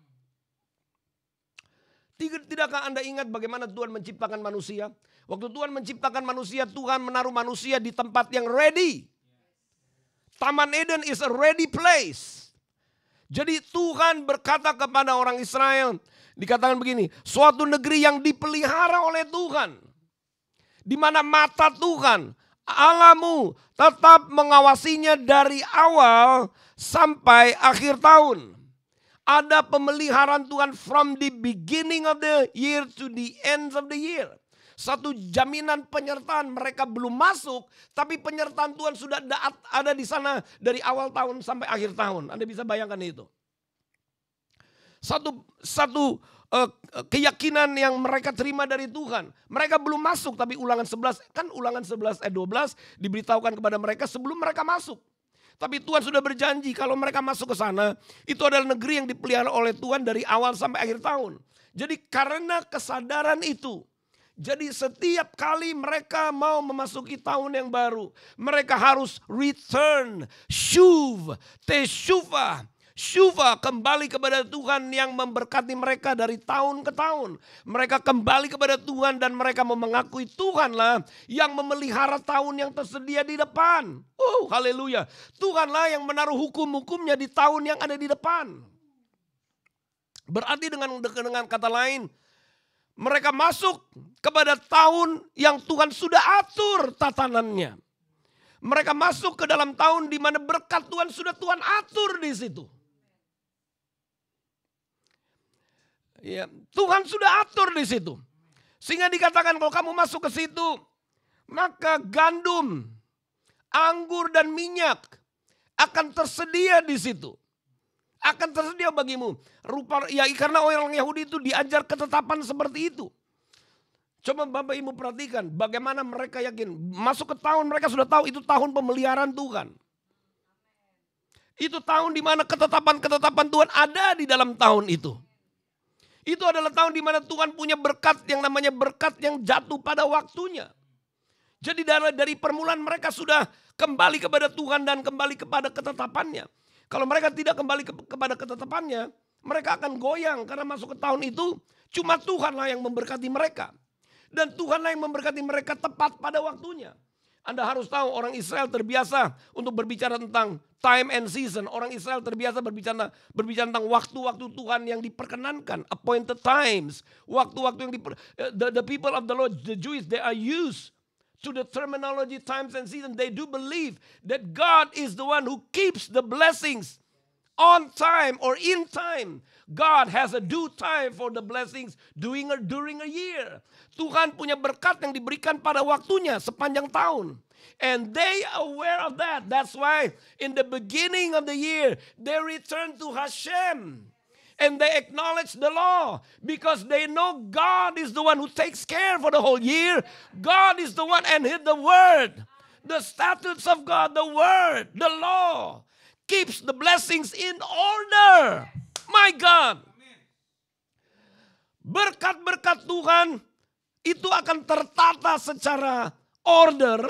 S4: Tidakkah Anda ingat bagaimana Tuhan menciptakan manusia? Waktu Tuhan menciptakan manusia, Tuhan menaruh manusia di tempat yang ready. Taman Eden is a ready place. Jadi Tuhan berkata kepada orang Israel, dikatakan begini, suatu negeri yang dipelihara oleh Tuhan. Di mana mata Tuhan, Allahmu tetap mengawasinya dari awal sampai akhir tahun. Ada pemeliharaan Tuhan from the beginning of the year to the end of the year. Satu jaminan penyertaan, mereka belum masuk, tapi penyertaan Tuhan sudah ada di sana dari awal tahun sampai akhir tahun. Anda bisa bayangkan itu. Satu keyakinan yang mereka terima dari Tuhan. Mereka belum masuk, tapi Ulangan 11, kan Ulangan 11 ayat 12 diberitahukan kepada mereka sebelum mereka masuk. Tapi Tuhan sudah berjanji kalau mereka masuk ke sana, itu adalah negeri yang dipelihara oleh Tuhan dari awal sampai akhir tahun. Jadi karena kesadaran itu, jadi setiap kali mereka mau memasuki tahun yang baru, mereka harus return, shuv, teshuvah. Syuva, kembali kepada Tuhan yang memberkati mereka dari tahun ke tahun. Mereka kembali kepada Tuhan dan mereka mau mengakui Tuhanlah yang memelihara tahun yang tersedia di depan. Haleluya. Tuhanlah yang menaruh hukum-hukumnya di tahun yang ada di depan. Berarti dengan kata lain, mereka masuk kepada tahun yang Tuhan sudah atur tatanannya. Mereka masuk ke dalam tahun di mana berkat Tuhan sudah Tuhan atur di situ. Ya, Tuhan sudah atur di situ. Sehingga dikatakan kalau kamu masuk ke situ, maka gandum, anggur dan minyak akan tersedia di situ. Akan tersedia bagimu. Karena orang Yahudi itu diajar ketetapan seperti itu. Coba Bapak Ibu perhatikan bagaimana mereka yakin. Masuk ke tahun mereka sudah tahu itu tahun pemeliharaan Tuhan. Itu tahun di mana ketetapan-ketetapan Tuhan ada di dalam tahun itu. Itu adalah tahun di mana Tuhan punya berkat yang namanya berkat yang jatuh pada waktunya. Jadi dari permulaan mereka sudah kembali kepada Tuhan dan kembali kepada ketetapannya. Kalau mereka tidak kembali kepada ketetapannya, mereka akan goyang karena masuk ke tahun itu cuma Tuhanlah yang memberkati mereka. Dan Tuhanlah yang memberkati mereka tepat pada waktunya. Anda harus tahu orang Israel terbiasa untuk berbicara tentang time and season. Orang Israel terbiasa berbicara tentang waktu-waktu Tuhan yang diperkenankan. Appointed times. Waktu-waktu yang the people of the Lord, the Jews, they are used to the terminology times and season. They do believe that God is the one who keeps the blessings on time or in time. God has a due time for the blessings during a year. Tuhan punya berkat yang diberikan pada waktunya sepanjang tahun. And they are aware of that. That's why in the beginning of the year, they return to Hashem. And they acknowledge the law because they know God is the one who takes care for the whole year. God is the one and the word, the statutes of God, the word, the law keeps the blessings in order. My God. Berkat-berkat Tuhan itu akan tertata secara order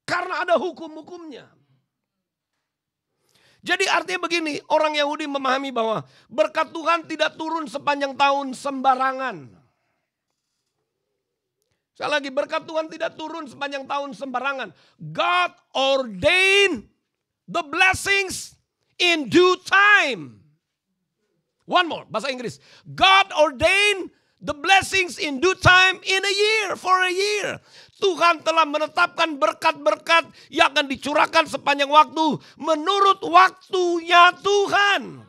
S4: karena ada hukum-hukumnya. Jadi artinya begini, orang Yahudi memahami bahwa berkat Tuhan tidak turun sepanjang tahun sembarangan. Sekali lagi, berkat Tuhan tidak turun sepanjang tahun sembarangan. God ordained the blessings in due time. One more, bahasa Inggris. God ordained the blessings in due time in a year, for a year. Tuhan telah menetapkan berkat-berkat yang akan dicurahkan sepanjang waktu menurut waktunya Tuhan.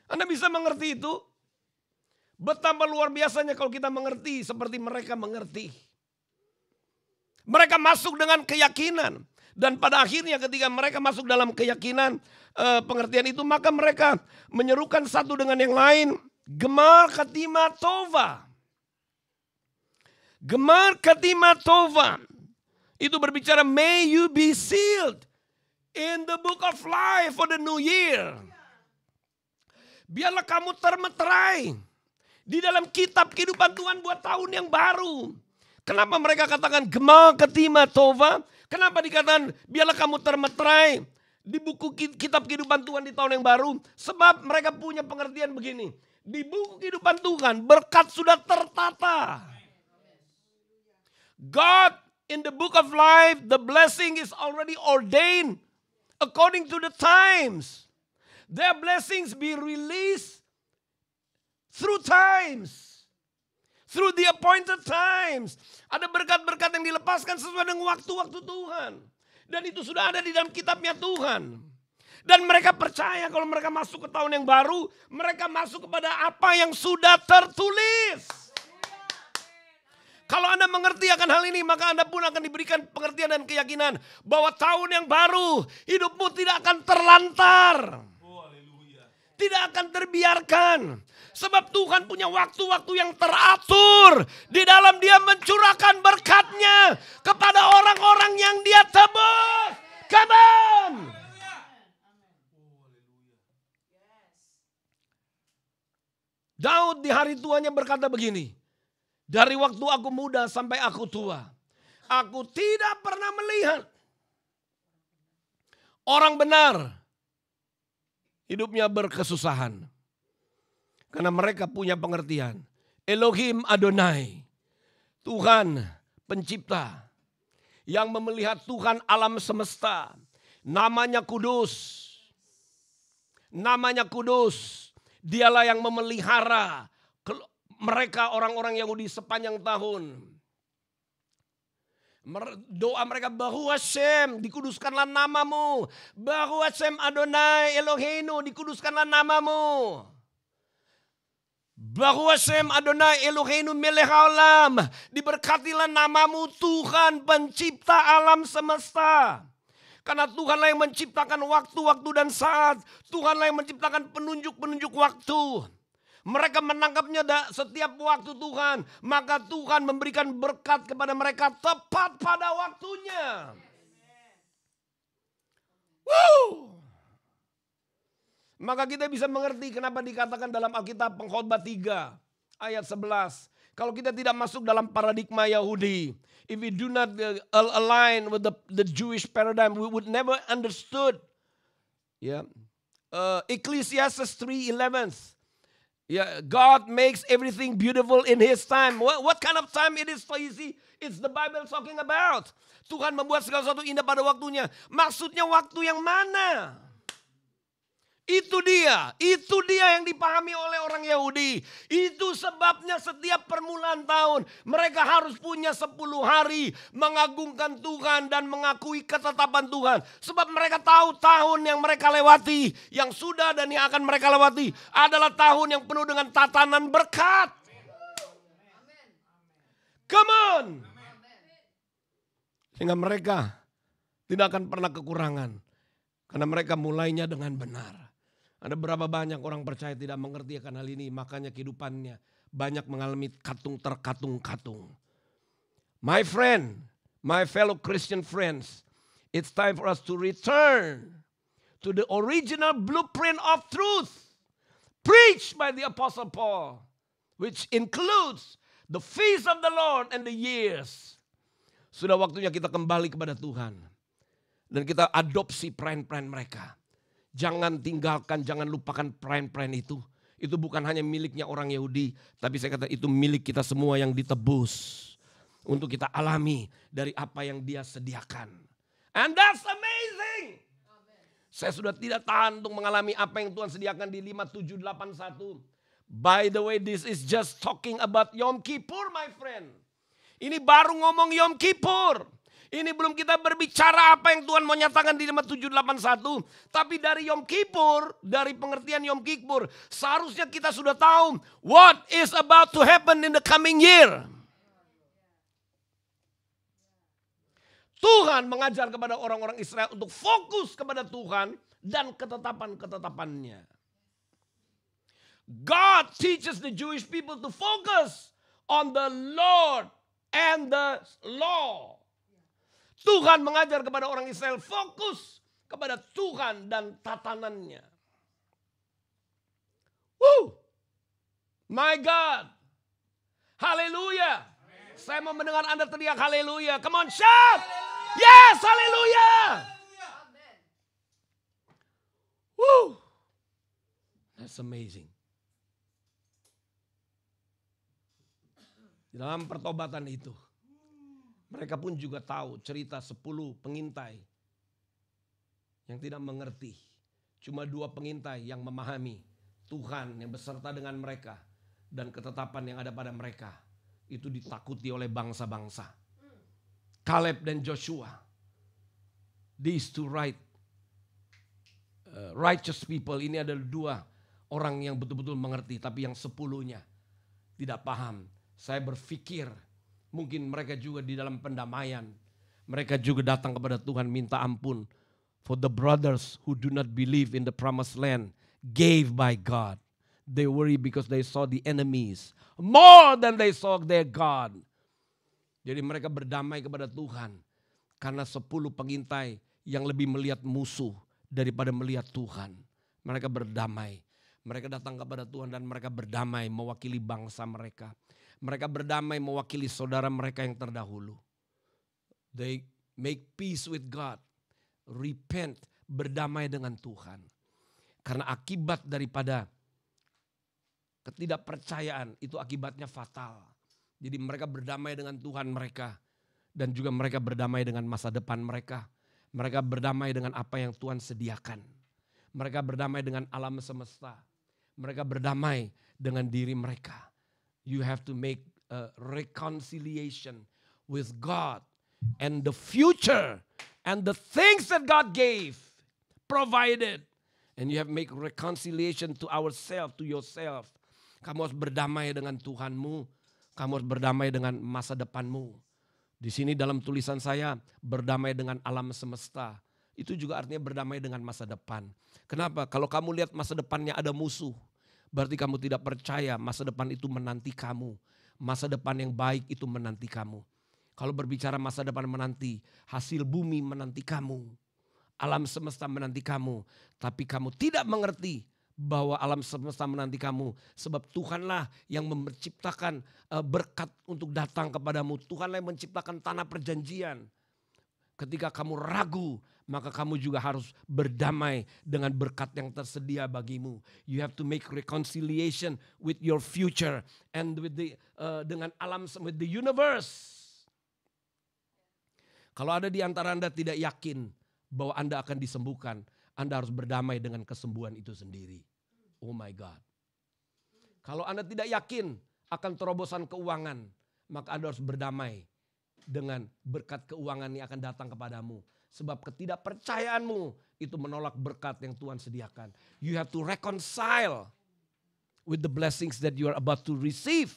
S4: Anda bisa mengerti itu? Betapa luar biasanya kalau kita mengerti seperti mereka mengerti. Mereka masuk dengan keyakinan. Dan pada akhirnya ketika mereka masuk dalam keyakinan pengertian itu, maka mereka menyerukan satu dengan yang lain. Gemar Katima Tova. Gemar Katima Tova. Itu berbicara may you be sealed in the book of life for the new year. Biarlah kamu termeterai di dalam kitab kehidupan Tuhan buat tahun yang baru. Kenapa mereka katakan Gemar Katima Tova? Kenapa dikatakan biarlah kamu termeterai di buku kitab kehidupan Tuhan di tahun yang baru? Sebab mereka punya pengertian begini. Di buku kehidupan Tuhan berkat sudah tertata. God in the book of life, the blessing is already ordained according to the times. Their blessings be released through times. Through the appointed times. Ada berkat-berkat yang dilepaskan sesuai dengan waktu-waktu Tuhan. Dan itu sudah ada di dalam kitabnya Tuhan. Dan mereka percaya kalau mereka masuk ke tahun yang baru, mereka masuk kepada apa yang sudah tertulis. Kalau Anda mengerti akan hal ini, maka Anda pun akan diberikan pengertian dan keyakinan bahwa tahun yang baru, hidupmu tidak akan terlantar. Tidak akan terbiarkan. Sebab Tuhan punya waktu-waktu yang teratur. Di dalam Dia mencurahkan berkat-Nya kepada orang-orang yang Dia tebus. Come on! Daud di hari tuanya berkata begini. Dari waktu aku muda sampai aku tua, aku tidak pernah melihat orang benar hidupnya berkesusahan. Karena mereka punya pengertian. Elohim Adonai, Tuhan pencipta, yang melihat Tuhan alam semesta. Namanya kudus. Namanya kudus. Dialah yang memelihara mereka orang-orang Yahudi sepanjang tahun. Doa mereka, Baruch Hashem, dikuduskanlah namamu. Baruch Hashem Adonai Eloheinu, dikuduskanlah namamu. Baruch Hashem Adonai Eloheinu melech haolam, diberkatilah namamu Tuhan pencipta alam semesta. Karena Tuhanlah yang menciptakan waktu-waktu dan saat. Tuhanlah yang menciptakan penunjuk-penunjuk waktu. Mereka menangkapnya setiap waktu Tuhan. Maka Tuhan memberikan berkat kepada mereka tepat pada waktunya. Woo! Maka kita bisa mengerti kenapa dikatakan dalam Alkitab Pengkhotbah 3 ayat 11. Kalau kita tidak masuk dalam paradigma Yahudi, if we do not align with the Jewish paradigm, we would never understood. Yeah. Ecclesiastes 3:11. Yeah, God makes everything beautiful in His time. What kind of time it is? So you see, it's the Bible talking about. Tuhan membuat segala sesuatu indah pada waktunya. Maksudnya waktu yang mana? Itu dia yang dipahami oleh orang Yahudi. Itu sebabnya setiap permulaan tahun mereka harus punya 10 hari mengagungkan Tuhan dan mengakui ketetapan Tuhan. Sebab mereka tahu tahun yang mereka lewati, yang sudah dan yang akan mereka lewati adalah tahun yang penuh dengan tatanan berkat. Come on. Sehingga mereka tidak akan pernah kekurangan. Karena mereka mulainya dengan benar. Ada berapa banyak orang percaya tidak mengerti akan hal ini. Makanya kehidupannya banyak mengalami katung terkatung-katung. My friend, my fellow Christian friends. It's time for us to return to the original blueprint of truth. Preached by the Apostle Paul. Which includes the feast of the Lord and the years. Sudah waktunya kita kembali kepada Tuhan. Dan kita adopsi perayaan-perayaan mereka. Jangan tinggalkan, jangan lupakan perayaan-perayaan itu. Itu bukan hanya miliknya orang Yahudi. Tapi saya kata itu milik kita semua yang ditebus. Untuk kita alami dari apa yang Dia sediakan. And that's amazing. Saya sudah tidak tahan untuk mengalami apa yang Tuhan sediakan di 5781. By the way, this is just talking about Yom Kippur, my friend. Ini baru ngomong Yom Kippur. Ini belum kita berbicara apa yang Tuhan mau nyatakan di 5781. Tapi dari Yom Kippur, dari pengertian Yom Kippur, seharusnya kita sudah tahu what is about to happen in the coming year. Tuhan mengajar kepada orang-orang Israel untuk fokus kepada Tuhan dan ketetapan-ketetapannya. God teaches the Jewish people to focus on the Lord and the law. Tuhan mengajar kepada orang Israel fokus kepada Tuhan dan tatanannya. Woo! My God. Haleluya. Saya mau mendengar Anda teriak haleluya. Come on, shout. Yes, haleluya. Woo! That's amazing. Di dalam pertobatan itu, mereka pun juga tahu cerita 10 pengintai yang tidak mengerti. Cuma 2 pengintai yang memahami Tuhan yang beserta dengan mereka. Dan ketetapan yang ada pada mereka. Itu ditakuti oleh bangsa-bangsa. Caleb dan Joshua. These two righteous people. Ini adalah 2 orang yang betul-betul mengerti. Tapi yang 10-nya tidak paham. Saya berpikir mungkin mereka juga di dalam pendamaian. Mereka juga datang kepada Tuhan minta ampun. For the brothers who do not believe in the promised land. gave by God. They worry because they saw the enemies more than they saw their God. Jadi mereka berdamai kepada Tuhan karena 10 pengintai yang lebih melihat musuh daripada melihat Tuhan. Mereka berdamai. Mereka datang kepada Tuhan dan mereka berdamai mewakili bangsa mereka. Mereka berdamai mewakili saudara mereka yang terdahulu. They make peace with God. Repent, berdamai dengan Tuhan. Karena akibat daripada ketidakpercayaan itu akibatnya fatal. Jadi mereka berdamai dengan Tuhan mereka. Dan juga mereka berdamai dengan masa depan mereka. Mereka berdamai dengan apa yang Tuhan sediakan. Mereka berdamai dengan alam semesta. Mereka berdamai dengan diri mereka. You have to make a reconciliation with God. And the future. And the things that God gave. Provided. And you have to make reconciliation to ourselves, to yourself. Kamu harus berdamai dengan Tuhanmu. Kamu harus berdamai dengan masa depanmu. Di sini dalam tulisan saya, berdamai dengan alam semesta. Itu juga artinya berdamai dengan masa depan. Kenapa? Kalau kamu lihat masa depannya ada musuh, berarti kamu tidak percaya masa depan itu menanti kamu. Masa depan yang baik itu menanti kamu. Kalau berbicara masa depan menanti, hasil bumi menanti kamu. Alam semesta menanti kamu. Tapi kamu tidak mengerti bahwa alam semesta menanti kamu. Sebab Tuhanlah yang menciptakan berkat untuk datang kepadamu. Tuhanlah yang menciptakan tanah perjanjian. Ketika kamu ragu, maka kamu juga harus berdamai dengan berkat yang tersedia bagimu. You have to make reconciliation with your future and with the dengan alam, with the universe. Kalau ada di antara Anda tidak yakin bahwa Anda akan disembuhkan, Anda harus berdamai dengan kesembuhan itu sendiri. Oh my God. Kalau Anda tidak yakin akan terobosan keuangan, maka Anda harus berdamai dengan berkat keuangan yang akan datang kepadamu. Sebab ketidakpercayaanmu itu menolak berkat yang Tuhan sediakan. You have to reconcile with the blessings that you are about to receive.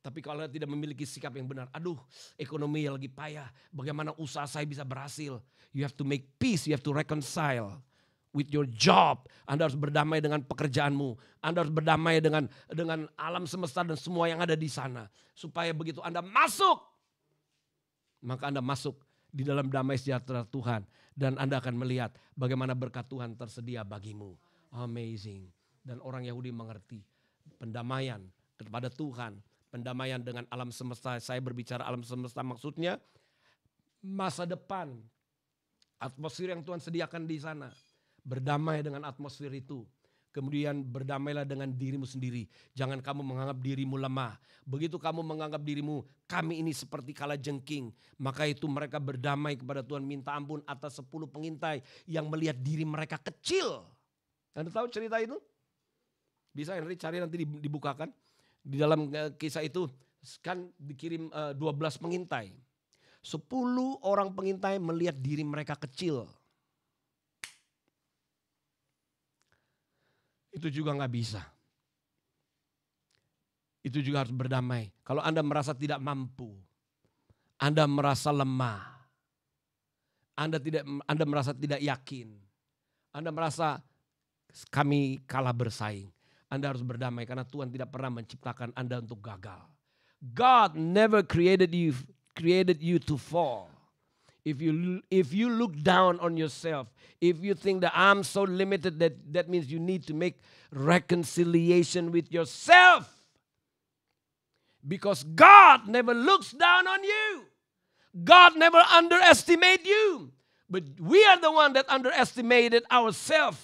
S4: Tapi kalau Anda tidak memiliki sikap yang benar, aduh ekonomi lagi payah, bagaimana usaha saya bisa berhasil. You have to make peace, you have to reconcile with your job. Anda harus berdamai dengan pekerjaanmu. Anda harus berdamai dengan alam semesta dan semua yang ada di sana. Supaya begitu Anda masuk, maka Anda masuk di dalam damai sejahtera Tuhan. Dan Anda akan melihat bagaimana berkat Tuhan tersedia bagimu. Amazing. Dan orang Yahudi mengerti pendamaian kepada Tuhan. Pendamaian dengan alam semesta. Saya berbicara alam semesta maksudnya masa depan. Atmosfer yang Tuhan sediakan di sana. Berdamai dengan atmosfer itu. Kemudian berdamailah dengan dirimu sendiri. Jangan kamu menganggap dirimu lemah. Begitu kamu menganggap dirimu, kami ini seperti kalajengking. Maka itu mereka berdamai kepada Tuhan, minta ampun atas 10 pengintai yang melihat diri mereka kecil. Anda tahu cerita itu? Bisa Henry cari nanti dibukakan. Di dalam kisah itu kan dikirim 12 pengintai. 10 orang pengintai melihat diri mereka kecil. Itu juga gak bisa. Itu juga harus berdamai. Kalau Anda merasa tidak mampu, Anda merasa lemah, Anda merasa tidak yakin, Anda merasa kami kalah bersaing, Anda harus berdamai karena Tuhan tidak pernah menciptakan Anda untuk gagal. God never created you to fall. If you look down on yourself, if you think that I'm so limited, that means you need to make reconciliation with yourself. Because God never looks down on you. God never underestimate you. But we are the one that underestimated ourselves.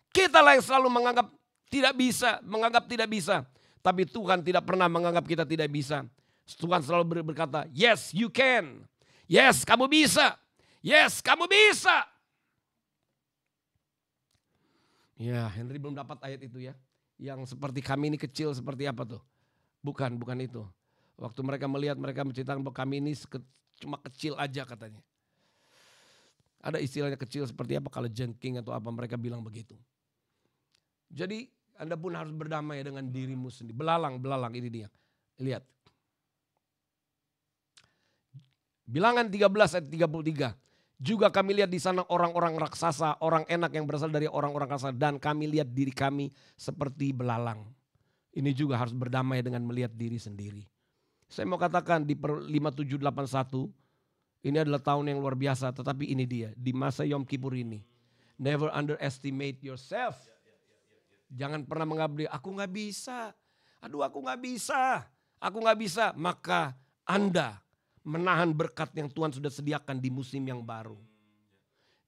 S4: Kita lah yang selalu menganggap tidak bisa. Tapi Tuhan tidak pernah menganggap kita tidak bisa. Tuhan selalu berkata, yes you can. Yes kamu bisa. Yes kamu bisa. Ya Henry belum dapat ayat itu ya. Yang seperti kami ini kecil seperti apa tuh? Bukan itu. Waktu mereka melihat mereka menceritakan bahwa kami ini cuma kecil aja katanya. Ada istilahnya kecil seperti apa kalau jengking atau apa mereka bilang begitu. Jadi Anda pun harus berdamai dengan dirimu sendiri. Belalang ini dia. Lihat. Bilangan 13 ayat 33. Juga kami lihat di sana orang-orang raksasa, orang enak yang berasal dari orang-orang raksasa. Dan kami lihat diri kami seperti belalang. Ini juga harus berdamai dengan melihat diri sendiri. Saya mau katakan di 5781, ini adalah tahun yang luar biasa. Tetapi ini dia, di masa Yom Kippur ini. Never underestimate yourself. Jangan pernah mengabdi, aku gak bisa. Aduh aku gak bisa. Aku gak bisa. Maka Anda menahan berkat yang Tuhan sudah sediakan di musim yang baru.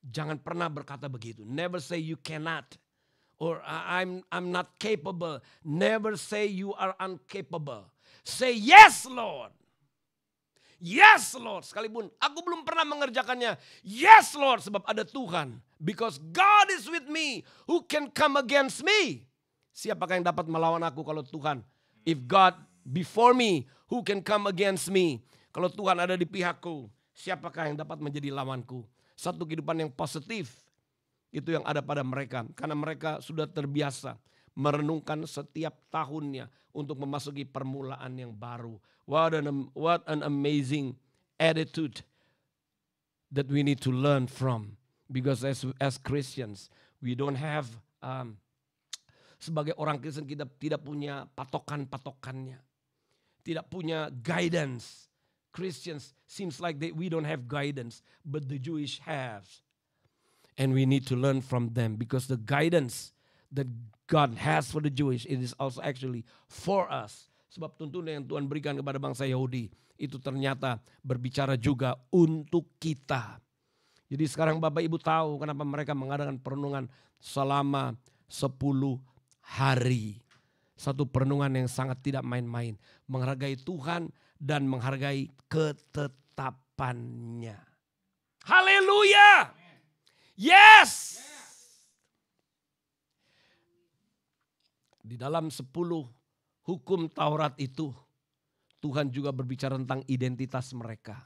S4: Jangan pernah berkata begitu. Never say you cannot. Or I'm not capable. Never say you are incapable. Say yes Lord. Yes Lord. Sekalipun aku belum pernah mengerjakannya. Yes Lord. Sebab ada Tuhan. Because God is with me. Who can come against me? Siapakah yang dapat melawan aku kalau Tuhan? If God before me, who can come against me? Kalau Tuhan ada di pihakku, siapakah yang dapat menjadi lawanku? Satu kehidupan yang positif, itu yang ada pada mereka. Karena mereka sudah terbiasa merenungkan setiap tahunnya untuk memasuki permulaan yang baru. What an amazing attitude that we need to learn from. Because as Christians, we don't have, sebagai orang Kristen kita tidak punya patokan-patokannya. Tidak punya guidance. Christians seems like we don't have guidance, but the Jewish have. And we need to learn from them because the guidance that God has for the Jewish, it is also actually for us. Sebab tuntunan yang Tuhan berikan kepada bangsa Yahudi, itu ternyata berbicara juga untuk kita. Jadi sekarang Bapak Ibu tahu kenapa mereka mengadakan perenungan selama 10 hari. Satu perenungan yang sangat tidak main-main. Menghargai Tuhan dan menghargai ketetapannya. Haleluya! Yes! Di dalam 10 hukum Taurat itu, Tuhan juga berbicara tentang identitas mereka.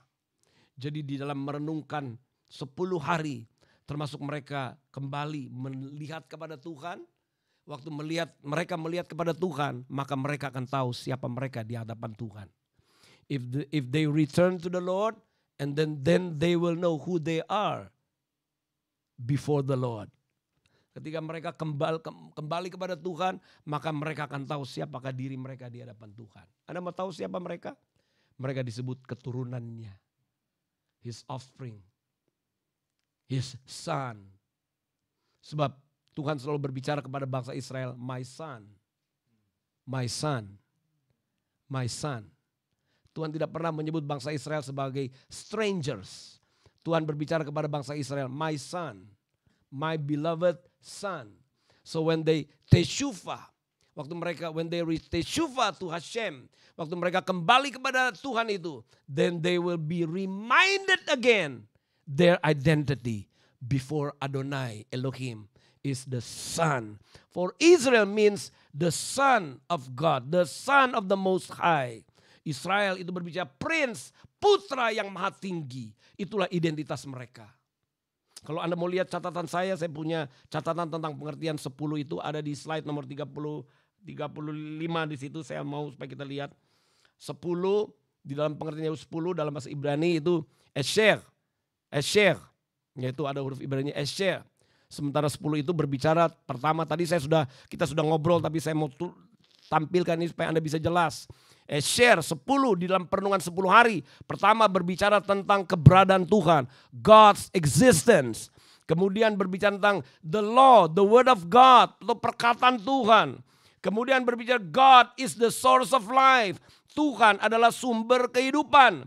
S4: Jadi di dalam merenungkan 10 hari, termasuk mereka kembali melihat kepada Tuhan. Waktu mereka melihat kepada Tuhan, maka mereka akan tahu siapa mereka di hadapan Tuhan. If they return to the Lord, and then they will know who they are before the Lord. Ketika mereka kembali kepada Tuhan, maka mereka akan tahu siapakah diri mereka di hadapan Tuhan. Anda mau tahu siapa mereka? Mereka disebut keturunannya. His offspring. His son. Sebab Tuhan selalu berbicara kepada bangsa Israel, my son, my son, my son. Tuhan tidak pernah menyebut bangsa Israel sebagai strangers. Tuhan berbicara kepada bangsa Israel, my son, my beloved son. So when they teshuva, when they teshuva to Hashem, waktu mereka kembali kepada Tuhan itu, then they will be reminded again their identity before Adonai Elohim is the son. For Israel means the son of God, the son of the Most High. Israel itu berbicara prince, putra yang maha tinggi. Itulah identitas mereka. Kalau Anda mau lihat catatan saya punya catatan tentang pengertian 10 itu ada di slide nomor 35 di situ. Saya mau supaya kita lihat 10 di dalam pengertian 10 dalam bahasa Ibrani itu Esher, yaitu ada huruf Ibrani Esher. Sementara 10 itu berbicara pertama tadi kita sudah ngobrol tapi saya mau tampilkan ini supaya Anda bisa jelas. Share 10 di dalam perenungan 10 hari. Pertama berbicara tentang keberadaan Tuhan, God's existence. Kemudian berbicara tentang the law, the word of God, atau perkataan Tuhan. Kemudian berbicara God is the source of life. Tuhan adalah sumber kehidupan.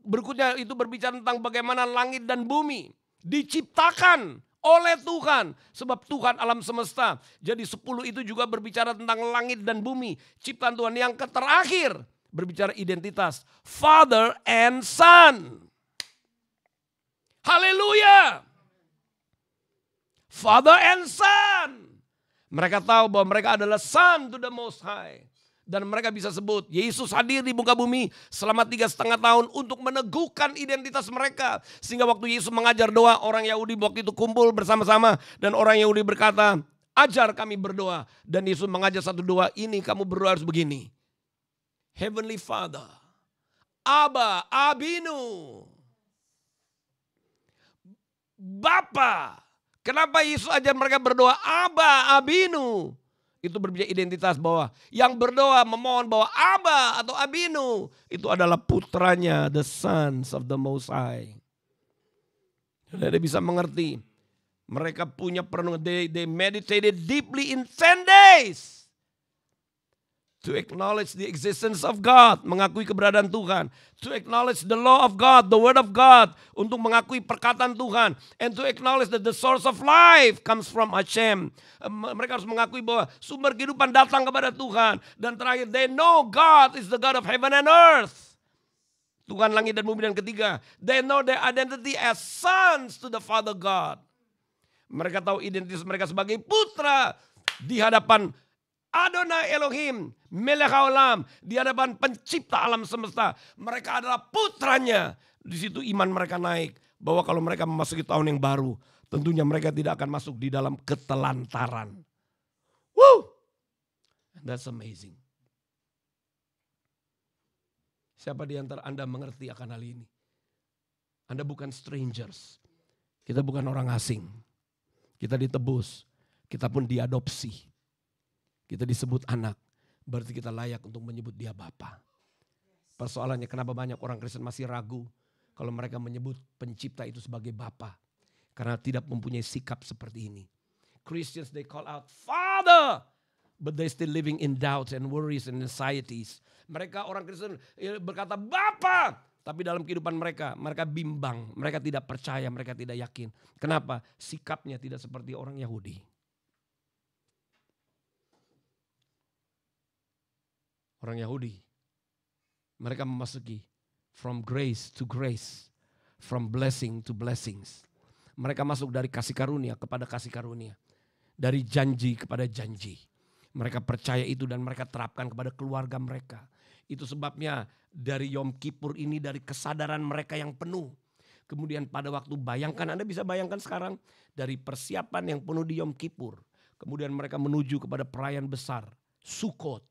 S4: Berikutnya itu berbicara tentang bagaimana langit dan bumi diciptakan oleh Tuhan. Sebab Tuhan alam semesta. Jadi 10 itu juga berbicara tentang langit dan bumi. Ciptaan Tuhan. Yang terakhir berbicara identitas. Father and Son. Haleluya. Father and Son. Mereka tahu bahwa mereka adalah Son to the Most High. Dan mereka bisa sebut Yesus hadir di muka bumi selama 3,5 tahun untuk meneguhkan identitas mereka. Sehingga waktu Yesus mengajar doa, orang Yahudi waktu itu kumpul bersama-sama. Dan orang Yahudi berkata, ajar kami berdoa. Dan Yesus mengajar satu doa, ini kamu berdoa harus begini. Heavenly Father, Abba, Abinu. Bapa. Kenapa Yesus ajar mereka berdoa Aba, Abinu? Itu berbicara identitas bahwa yang berdoa memohon bahwa Aba atau Abinu itu adalah putranya, the sons of the Most High. Anda bisa mengerti. Mereka punya perenungan. They meditated deeply in 10 days. To acknowledge the existence of God. Mengakui keberadaan Tuhan. To acknowledge the law of God, the word of God. Untuk mengakui perkataan Tuhan. And to acknowledge that the source of life comes from Hashem. Mereka harus mengakui bahwa sumber kehidupan datang kepada Tuhan. Dan terakhir, they know God is the God of heaven and earth. Tuhan langit dan bumi. Dan ketiga, they know their identity as sons to the Father God. Mereka tahu identitas mereka sebagai putra di hadapan Adonai Elohim, Melech Haolam, di hadapan pencipta alam semesta. Mereka adalah putranya. Di situ iman mereka naik. Bahwa kalau mereka memasuki tahun yang baru, tentunya mereka tidak akan masuk di dalam ketelantaran. Woo! That's amazing. Siapa di antara Anda mengerti akan hal ini? Anda bukan strangers. Kita bukan orang asing. Kita ditebus. Kita pun diadopsi. Kita disebut anak, berarti kita layak untuk menyebut dia Bapa. Persoalannya kenapa banyak orang Kristen masih ragu kalau mereka menyebut pencipta itu sebagai Bapa. Karena tidak mempunyai sikap seperti ini. Christians they call out Father, but they still living in doubts and worries and anxieties. Mereka orang Kristen berkata Bapa, tapi dalam kehidupan mereka bimbang, mereka tidak percaya, mereka tidak yakin. Kenapa? Sikapnya tidak seperti orang Yahudi. Orang Yahudi, mereka memasuki from grace to grace, from blessing to blessings. Mereka masuk dari kasih karunia kepada kasih karunia, dari janji kepada janji. Mereka percaya itu dan mereka terapkan kepada keluarga mereka. Itu sebabnya dari Yom Kippur ini, dari kesadaran mereka yang penuh. Kemudian pada waktu bayangkan, Anda bisa bayangkan sekarang dari persiapan yang penuh di Yom Kippur. Kemudian mereka menuju kepada perayaan besar, Sukkot.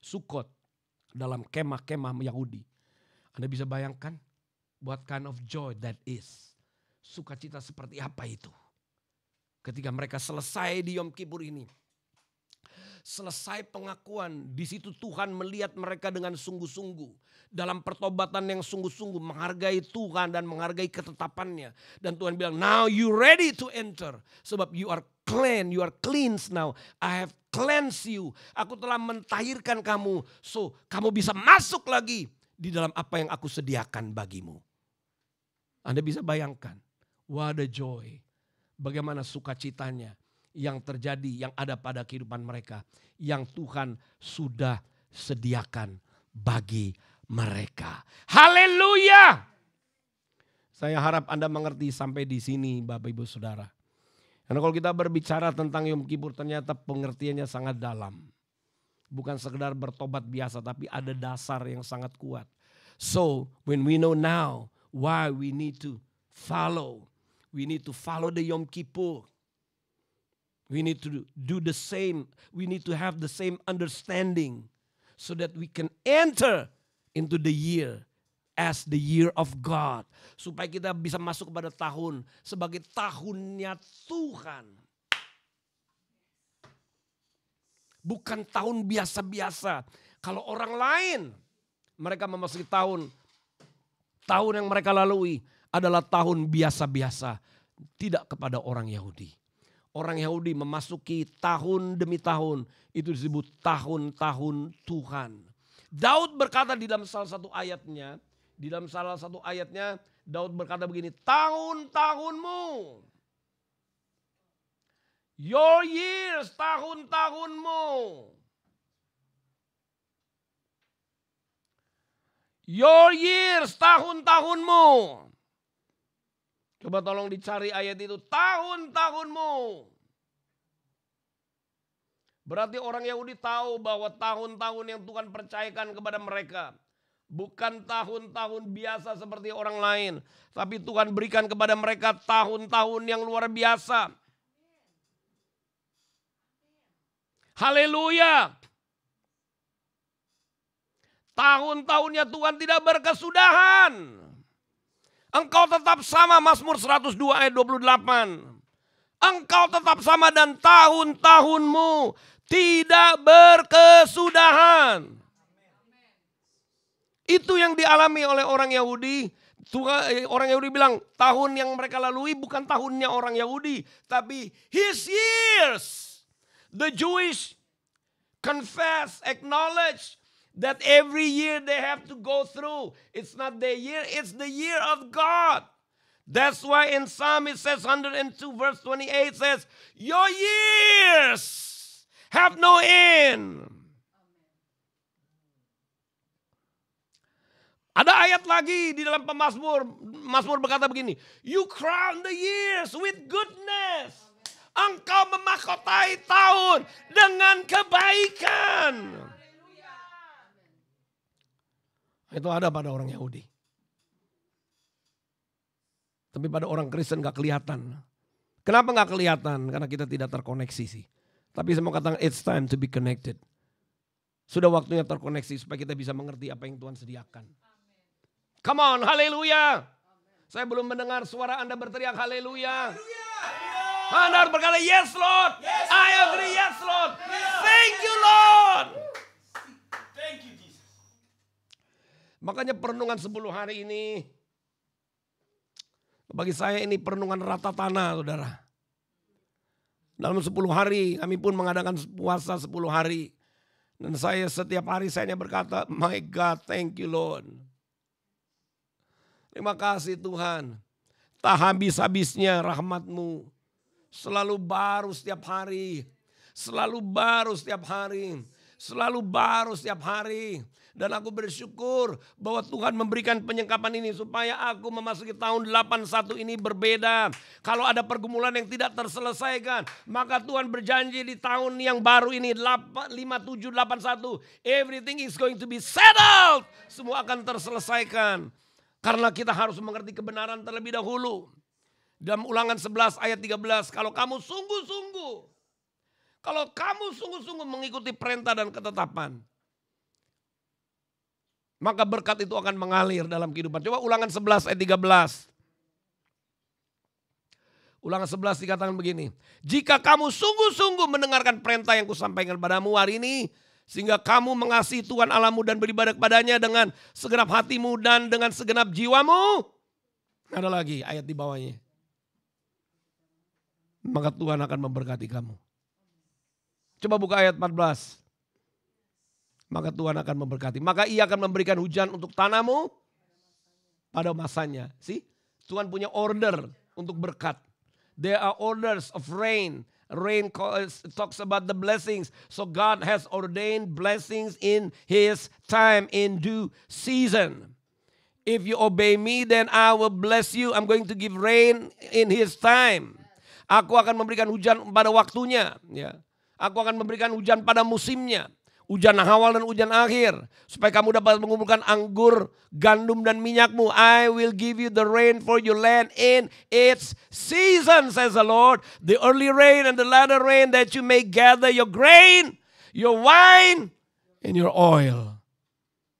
S4: Sukkot dalam kemah-kemah Yahudi. Anda bisa bayangkan what kind of joy that is. Sukacita seperti apa itu. Ketika mereka selesai di Yom Kippur ini. Selesai pengakuan, di situ Tuhan melihat mereka dengan sungguh-sungguh. Dalam pertobatan yang sungguh-sungguh menghargai Tuhan dan menghargai ketetapannya. Dan Tuhan bilang, now you ready to enter. Sebab you are clean, you are cleansed now. I have cleansed you. Aku telah mentahirkan kamu. So kamu bisa masuk lagi di dalam apa yang aku sediakan bagimu. Anda bisa bayangkan, what a joy. Bagaimana sukacitanya yang terjadi, yang ada pada kehidupan mereka. Yang Tuhan sudah sediakan bagi mereka. Haleluya! Saya harap Anda mengerti sampai di sini Bapak Ibu Saudara. Karena kalau kita berbicara tentang Yom Kippur ternyata pengertiannya sangat dalam. Bukan sekedar bertobat biasa tapi ada dasar yang sangat kuat. So when we know now why we need to follow. We need to follow the Yom Kippur. We need to do the same. We need to have the same understanding. So that we can enter into the year as the year of God. Supaya kita bisa masuk kepada tahun sebagai tahunnya Tuhan. Bukan tahun biasa-biasa. Kalau orang lain mereka memasuki tahun yang mereka lalui adalah tahun biasa-biasa. Tidak kepada orang Yahudi. Orang Yahudi memasuki tahun demi tahun. Itu disebut tahun-tahun Tuhan. Daud berkata di dalam salah satu ayatnya. Daud berkata begini. Tahun-tahunmu. Your years, tahun-tahunmu. Your years, tahun-tahunmu. Coba tolong dicari ayat itu. Tahun-tahunmu. Berarti orang Yahudi tahu bahwa tahun-tahun yang Tuhan percayakan kepada mereka. Bukan tahun-tahun biasa seperti orang lain. Tapi Tuhan berikan kepada mereka tahun-tahun yang luar biasa. Haleluya. Tahun-tahunnya Tuhan tidak berkesudahan. Engkau tetap sama, Mazmur 102 ayat 28. Engkau tetap sama dan tahun-tahunmu tidak berkesudahan. Itu yang dialami oleh orang Yahudi. Orang Yahudi bilang tahun yang mereka lalui bukan tahunnya orang Yahudi, tapi his years. The Jewish confess, acknowledge that every year they have to go through. It's not their year, it's the year of God. That's why in Psalm it says 102 verse 28 says, your years have no end. Ada ayat lagi di dalam pemazmur. Mazmur berkata begini. You crown the years with goodness. Engkau memahkotai tahun dengan kebaikan. Itu ada pada orang Yahudi. Tapi pada orang Kristen gak kelihatan. Kenapa gak kelihatan? Karena kita tidak terkoneksi sih. Tapi saya mau katakan it's time to be connected. Sudah waktunya terkoneksi supaya kita bisa mengerti apa yang Tuhan sediakan. Come on, haleluya. Saya belum mendengar suara Anda berteriak haleluya. Anda berkata yes Lord. Yes, I agree, yes Lord. Yes. Thank you Lord.
S3: Thank you Jesus.
S4: Makanya perenungan 10 hari ini. Bagi saya ini perenungan rata tanah saudara. Dalam 10 hari kami pun mengadakan puasa 10 hari. Dan saya setiap hari saya hanya berkata, my God thank you Lord. Terima kasih Tuhan. Tak habis-habisnya rahmat-Mu. Selalu baru setiap hari. Selalu baru setiap hari. Selalu baru setiap hari. Dan aku bersyukur bahwa Tuhan memberikan penyengkapan ini supaya aku memasuki tahun 81 ini berbeda. Kalau ada pergumulan yang tidak terselesaikan, maka Tuhan berjanji di tahun yang baru ini 5781, everything is going to be settled. Semua akan terselesaikan. Karena kita harus mengerti kebenaran terlebih dahulu. Dalam Ulangan 11 ayat 13, kalau kamu sungguh-sungguh mengikuti perintah dan ketetapan, maka berkat itu akan mengalir dalam kehidupan. Coba Ulangan 11 ayat 13. Ulangan 11 dikatakan begini. Jika kamu sungguh-sungguh mendengarkan perintah yang kusampaikan padamu hari ini, sehingga kamu mengasihi Tuhan Allahmu dan beribadah kepadanya dengan segenap hatimu dan dengan segenap jiwamu. Ada lagi ayat di bawahnya. Maka Tuhan akan memberkati kamu. Coba buka ayat 14. Maka Tuhan akan memberkati. Maka ia akan memberikan hujan untuk tanahmu pada masanya. Tuhan punya order untuk berkat. There are orders of rain. Rain talks about the blessings. So God has ordained blessings in His time, in due season. If you obey me, then I will bless you. I'm going to give rain in His time. Aku akan memberikan hujan pada waktunya. Ya. Aku akan memberikan hujan pada musimnya. Hujan awal dan hujan akhir. Supaya kamu dapat mengumpulkan anggur, gandum dan minyakmu. I will give you the rain for your land in its season, says the Lord. The early rain and the latter rain, that you may gather your grain, your wine, and your oil.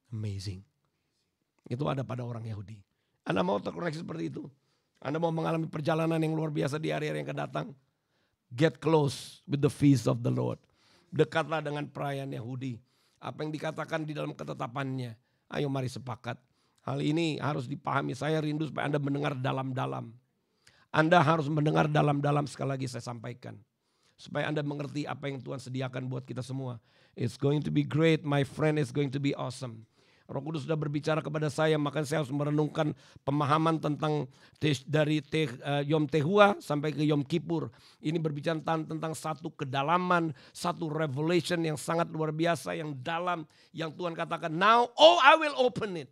S4: Amazing. Itu ada pada orang Yahudi. Anda mau terkoneksi seperti itu? Anda mau mengalami perjalanan yang luar biasa di hari-hari yang akan datang? Get close with the feast of the Lord. Dekatlah dengan perayaan Yahudi. Apa yang dikatakan di dalam ketetapannya. Ayo mari sepakat. Hal ini harus dipahami. Saya rindu supaya Anda mendengar dalam-dalam. Anda harus mendengar dalam-dalam, sekali lagi saya sampaikan. Supaya Anda mengerti apa yang Tuhan sediakan buat kita semua. It's going to be great, my friend, it's going to be awesome. Roh Kudus sudah berbicara kepada saya, makanya saya harus merenungkan pemahaman tentang dari Yom Teruah sampai ke Yom Kippur. Ini berbicara tentang satu kedalaman, satu revelation yang sangat luar biasa, yang dalam, yang Tuhan katakan, now I will open it.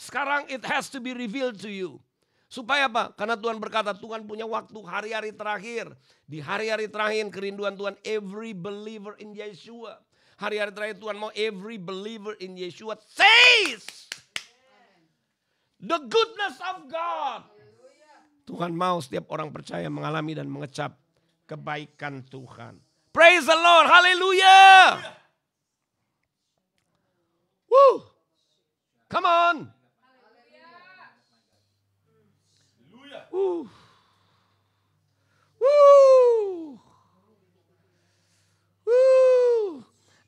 S4: Sekarang it has to be revealed to you. Supaya apa? Karena Tuhan berkata, Tuhan punya waktu hari-hari terakhir. Di hari-hari terakhir kerinduan Tuhan, every believer in Yeshua. Hari-hari terakhir Tuhan mau every believer in Yeshua taste the goodness of God. Tuhan mau setiap orang percaya mengalami dan mengecap kebaikan Tuhan. Praise the Lord, hallelujah. Woo, come on.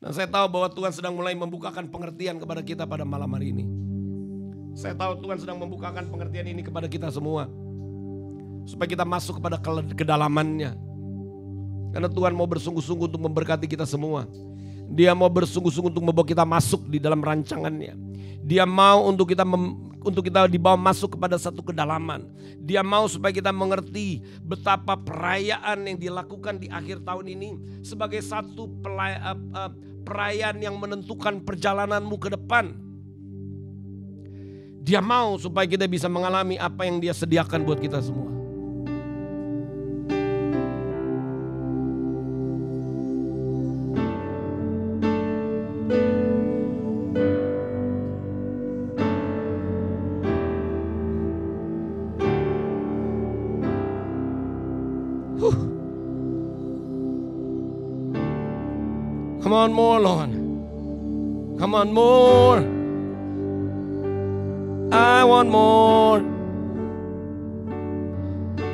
S4: Dan saya tahu bahwa Tuhan sedang mulai membukakan pengertian kepada kita pada malam hari ini. Saya tahu Tuhan sedang membukakan pengertian ini kepada kita semua. Supaya kita masuk kepada kedalamannya. Karena Tuhan mau bersungguh-sungguh untuk memberkati kita semua. Dia mau bersungguh-sungguh untuk membawa kita masuk di dalam rancangannya. Dia mau untuk kita dibawa masuk kepada satu kedalaman. Dia mau supaya kita mengerti betapa perayaan yang dilakukan di akhir tahun ini sebagai satu perayaan yang menentukan perjalananmu ke depan. Dia mau supaya kita bisa mengalami apa yang Dia sediakan buat kita semua. Come on more, Lord. Come on more. I want more.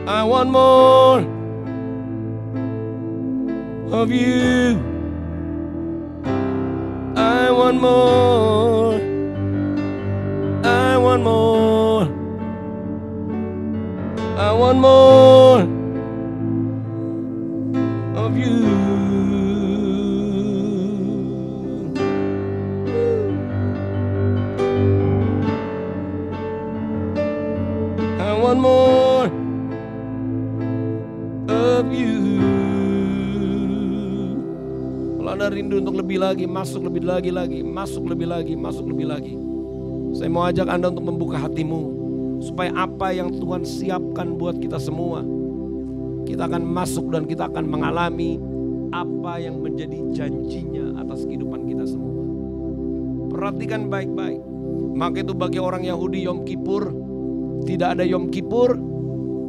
S4: I want more of you. I want more. I want more. I want more of you. One more of you. Kalau Anda rindu untuk lebih lagi, masuk lebih lagi, masuk lebih lagi, masuk lebih lagi. Saya mau ajak Anda untuk membuka hatimu supaya apa yang Tuhan siapkan buat kita semua, kita akan masuk dan kita akan mengalami apa yang menjadi janjinya atas kehidupan kita semua. Perhatikan baik-baik. Maka itu bagi orang Yahudi Yom Kippur, tidak ada Yom Kippur,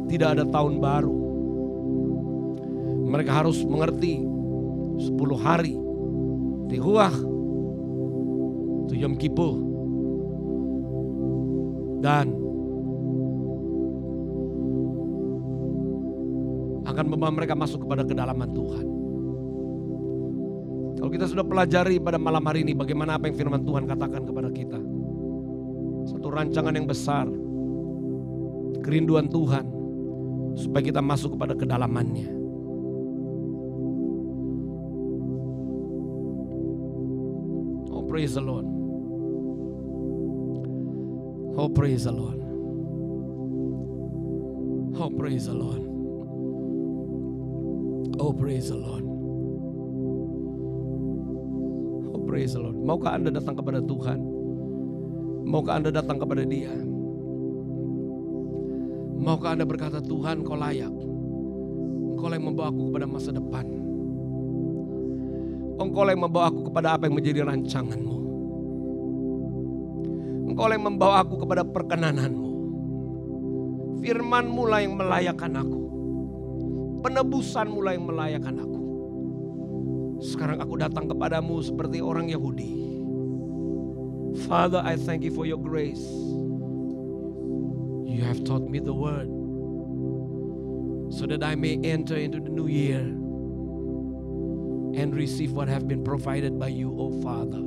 S4: tidak ada tahun baru. Mereka harus mengerti 10 hari Teruah itu Yom Kippur. Dan akan membawa mereka masuk kepada kedalaman Tuhan. Kalau kita sudah pelajari pada malam hari ini bagaimana apa yang firman Tuhan katakan kepada kita. Satu rancangan yang besar, kerinduan Tuhan supaya kita masuk kepada kedalamannya. Oh, praise the Lord. Oh, praise the Lord. Oh, praise the Lord. Oh, praise the Lord. Oh, praise the Lord. Maukah Anda datang kepada Tuhan? Maukah Anda datang kepada Dia? Maukah Anda berkata, Tuhan, Kau layak. Engkau yang membawa aku kepada masa depan. Engkau yang membawa aku kepada apa yang menjadi rancangan-Mu. Engkau yang membawa aku kepada perkenanan-Mu. Firman-Mu lah yang melayakkan aku. Penebusan-Mu lah yang melayakkan aku. Sekarang aku datang kepadamu seperti orang Yahudi. Father, I thank you for your grace. You have taught me the word so that I may enter into the new year and receive what have been provided by you, O Father.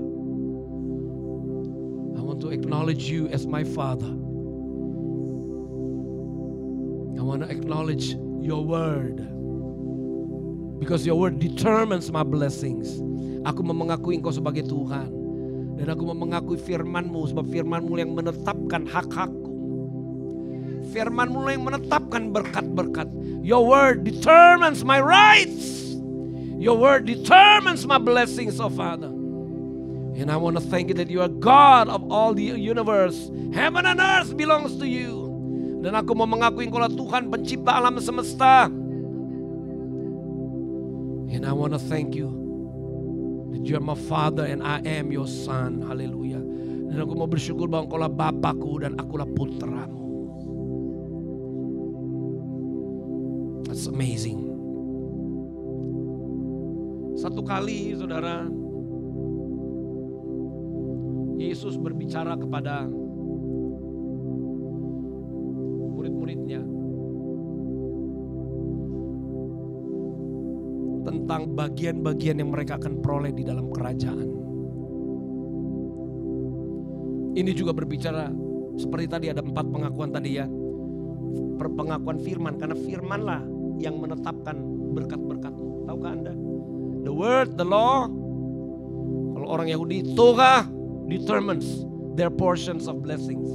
S4: I want to acknowledge you as my Father. I want to acknowledge your word because your word determines my blessings. Aku mau mengakui Engkau sebagai Tuhan dan aku mau mengakui firman-Mu sebab firman-Mu yang menetapkan hak-hakku. Firman-Mu yang menetapkan berkat-berkat. Your word determines my rights. Your word determines my blessings, oh Father. And I want to thank you that you are God of all the universe. Heaven and earth belongs to you. Dan aku mau mengakui Engkau adalah Tuhan pencipta alam semesta. And I want to thank you that you are my Father and I am your Son. Haleluya. Dan aku mau bersyukur bahwa Engkau adalah Bapakku dan akulah putramu. That's amazing. Satu kali saudara, Yesus berbicara kepada murid-muridnya. tentang bagian-bagian yang mereka akan peroleh di dalam kerajaan. Ini juga berbicara seperti tadi ada 4 pengakuan tadi ya. Pengakuan firman, karena firmanlah yang menetapkan berkat-berkatmu. Tahukah Anda? The word, the law. Kalau orang Yahudi, Torah determines their portions of blessings.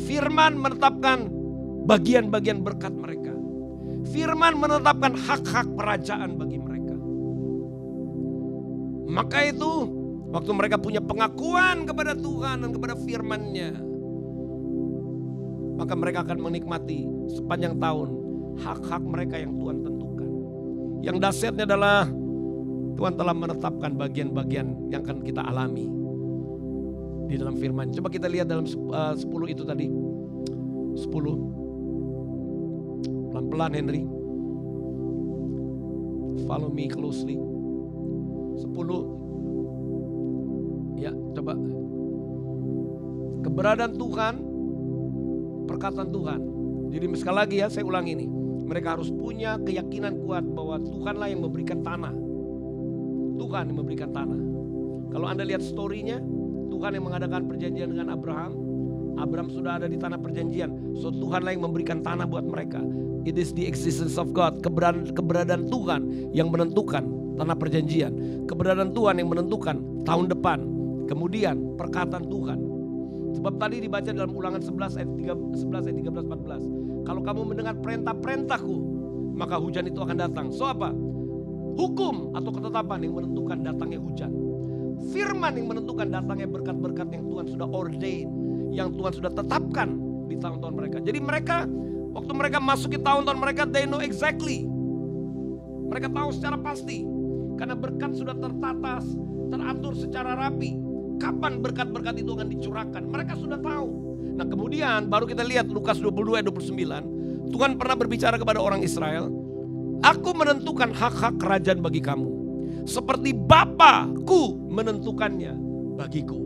S4: Firman menetapkan bagian-bagian berkat mereka. Firman menetapkan hak-hak kerajaan bagi mereka. Maka itu waktu mereka punya pengakuan kepada Tuhan dan kepada firman-Nya, maka mereka akan menikmati sepanjang tahun hak-hak mereka yang Tuhan tentukan. Yang dahsyatnya adalah Tuhan telah menetapkan bagian-bagian yang akan kita alami di dalam firman. Coba kita lihat dalam 10 itu tadi. 10. Pelan-pelan Henry. Follow me closely. 10. Ya, coba. Keberadaan Tuhan, perkataan Tuhan. Jadi sekali lagi ya, saya ulang ini. Mereka harus punya keyakinan kuat bahwa Tuhanlah yang memberikan tanah. Tuhan yang memberikan tanah. Kalau Anda lihat story-nya, Tuhan yang mengadakan perjanjian dengan Abraham. Abraham sudah ada di tanah perjanjian. So Tuhanlah yang memberikan tanah buat mereka. It is the existence of God. Keberadaan Tuhan yang menentukan tanah perjanjian. Keberadaan Tuhan yang menentukan tahun depan. Kemudian perkataan Tuhan. Sebab tadi dibaca dalam Ulangan 11 ayat 13-14. Kalau kamu mendengar perintah-perintahku, maka hujan itu akan datang. So apa? Hukum atau ketetapan yang menentukan datangnya hujan. Firman yang menentukan datangnya berkat-berkat yang Tuhan sudah ordain, yang Tuhan sudah tetapkan di tahun-tahun mereka. Jadi mereka, waktu mereka masuki tahun-tahun mereka, they know exactly. Mereka tahu secara pasti. Karena berkat sudah tertata, teratur secara rapi. Kapan berkat-berkat itu akan dicurahkan. Mereka sudah tahu. Nah kemudian baru kita lihat Lukas 22 ayat 29. Tuhan pernah berbicara kepada orang Israel. Aku menentukan hak-hak kerajaan bagi kamu. Seperti Bapakku menentukannya bagiku.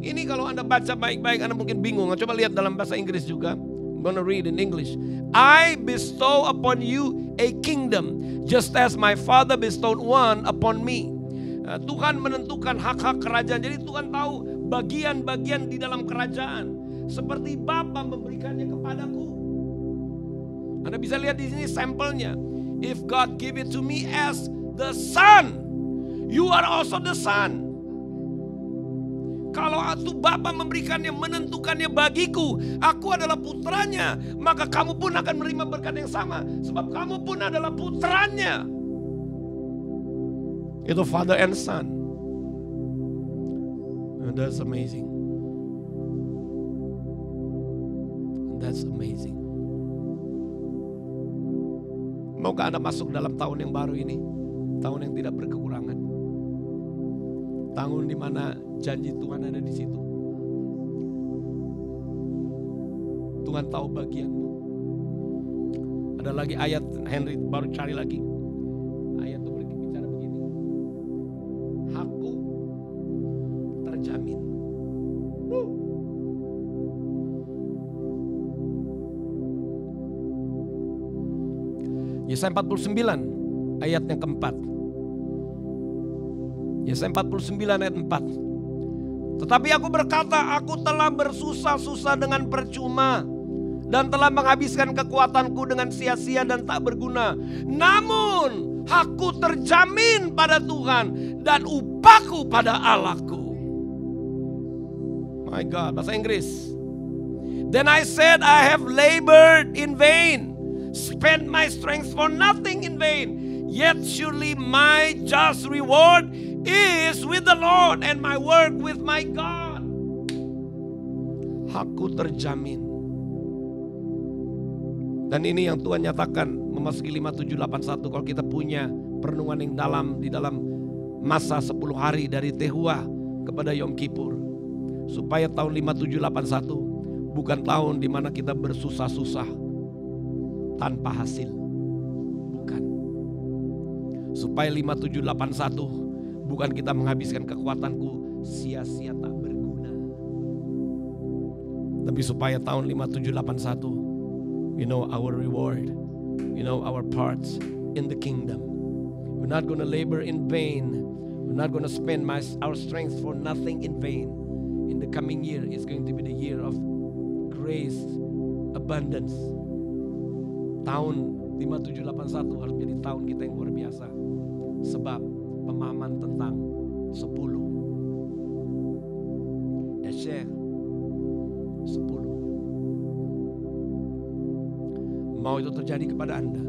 S4: Ini kalau Anda baca baik-baik Anda mungkin bingung. Coba lihat dalam bahasa Inggris juga. I'm gonna read in English. I bestow upon you a kingdom, just as my father bestowed one upon me. Tuhan menentukan hak-hak kerajaan. Jadi Tuhan tahu bagian-bagian di dalam kerajaan. Seperti Bapa memberikannya kepadaku. Anda bisa lihat di sini sampelnya. If God give it to me as the son, you are also the son. Kalau itu Bapa memberikannya, menentukannya bagiku, aku adalah putranya, maka kamu pun akan menerima berkat yang sama. Sebab kamu pun adalah putranya. Itu father and son. And that's amazing. That's amazing. Maukah Anda masuk dalam tahun yang baru ini? Tahun yang tidak berkekurangan. Tahun di mana janji Tuhan ada di situ. Tuhan tahu bagianmu. Ada lagi ayat, Henry baru cari lagi. Ayat itu berbicara begini. Hakku terjamin. Yesaya 49 ayat yang keempat. Yesaya 49 ayat 4. Tetapi aku berkata, aku telah bersusah-susah dengan percuma dan telah menghabiskan kekuatanku dengan sia-sia dan tak berguna. Namun hakku terjamin pada Tuhan dan upahku pada Allahku. My God, bahasa Inggris. Then I said, I have labored in vain, spent my strength for nothing in vain. Yet surely my just reward is with the Lord and my work with my God. Hakku terjamin. Dan ini yang Tuhan nyatakan memasuki 5781. Kalau kita punya perenungan yang dalam di dalam masa 10 hari dari Tehuah kepada Yom Kippur. Supaya tahun 5781 bukan tahun di mana kita bersusah-susah tanpa hasil. Bukan. Supaya 5781 bukan kita menghabiskan kekuatanku sia-sia tak berguna. Tapi supaya tahun 5781 we know our reward, we know our parts in the kingdom, We're not going to labor in vain. We're not going to spend our strength for nothing in vain. In the coming year, it's going to be the year of grace, abundance. Tahun 5781 harus menjadi tahun kita yang luar biasa. Sebab pemahaman tentang 10. Esher 10. Mau itu terjadi kepada Anda,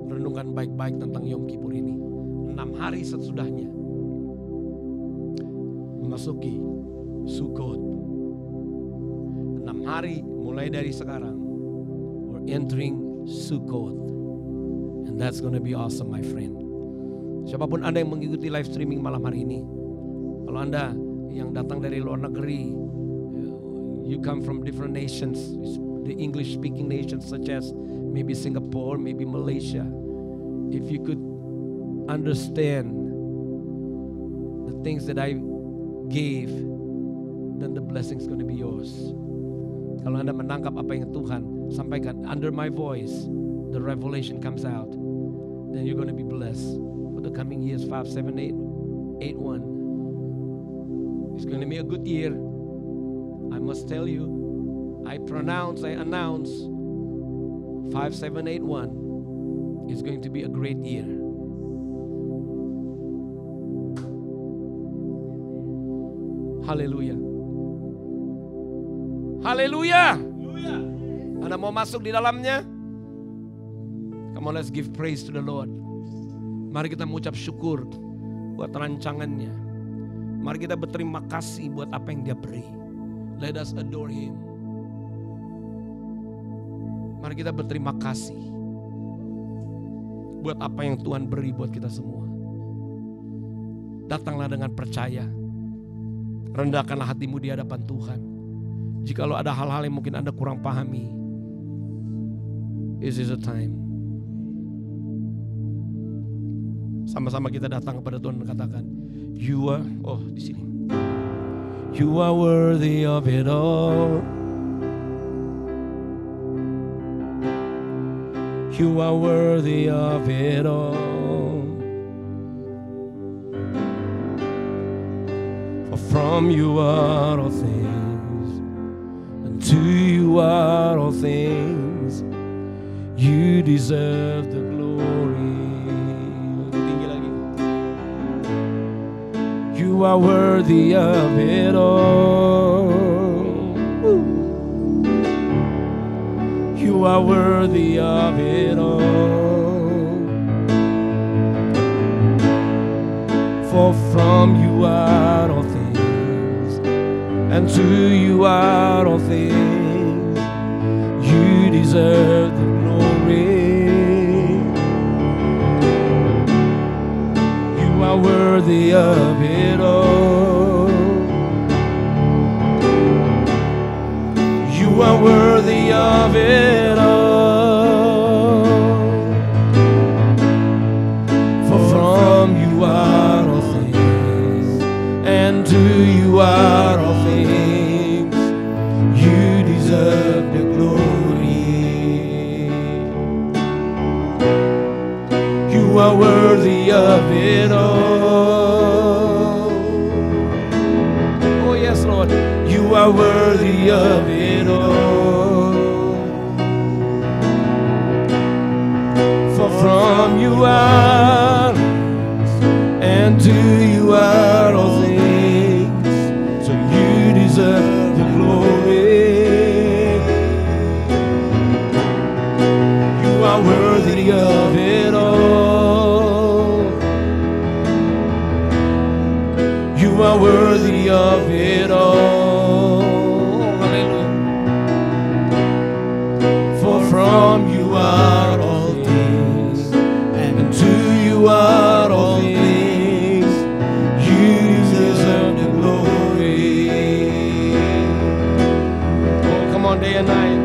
S4: renungkan baik-baik tentang Yom Kippur ini. 6 hari sesudahnya memasuki Sukkot. 6 hari mulai dari sekarang, we're entering Sukkot, and that's gonna be awesome, my friend. Siapapun Anda yang mengikuti live streaming malam hari ini, kalau Anda yang datang dari luar negeri, you come from different nations, the English speaking nations such as maybe Singapore, maybe Malaysia. If you could understand the things that I gave, then the blessing is going to be yours. Kalau Anda menangkap apa yang Tuhan sampaikan under my voice, the revelation comes out, then you're going to be blessed for the coming years. 5, 7, 8, 1. It's going to be a good year. I must tell you, I announce 5, 7, 8, 1. It's going to be a great year. Haleluya. Haleluya. Anda mau masuk di dalamnya? Come on, let's give praise to the Lord. Mari kita mengucap syukur buat rancangannya. Mari kita berterima kasih buat apa yang Dia beri. Let us adore Him. Mari kita berterima kasih buat apa yang Tuhan beri buat kita semua. Datanglah dengan percaya. Rendahkanlah hatimu di hadapan Tuhan. Jikalau ada hal-hal yang mungkin Anda kurang pahami, this is the time. Sama-sama kita datang kepada Tuhan dan katakan, You are, di sini. You are worthy of it all. You are worthy of it all. For from you are all things, and to you are all things. You deserve the glory. Tinggi lagi. You are worthy of it all. You are worthy of it all. For from you are all things, and to you are all things. You deserve the glory. You are worthy of it all. You are worthy of it all. For from you are all things, and to you are all things. You deserve the glory. You are worthy of it all. Oh yes, Lord. You are worthy of it all. For from you are, and to you are all things. So you deserve the glory. You are worthy of it all. You are worthy of it all. Hallelujah. For from you are all things, and to you are all things. You deserve the glory. Oh, come on, day and night.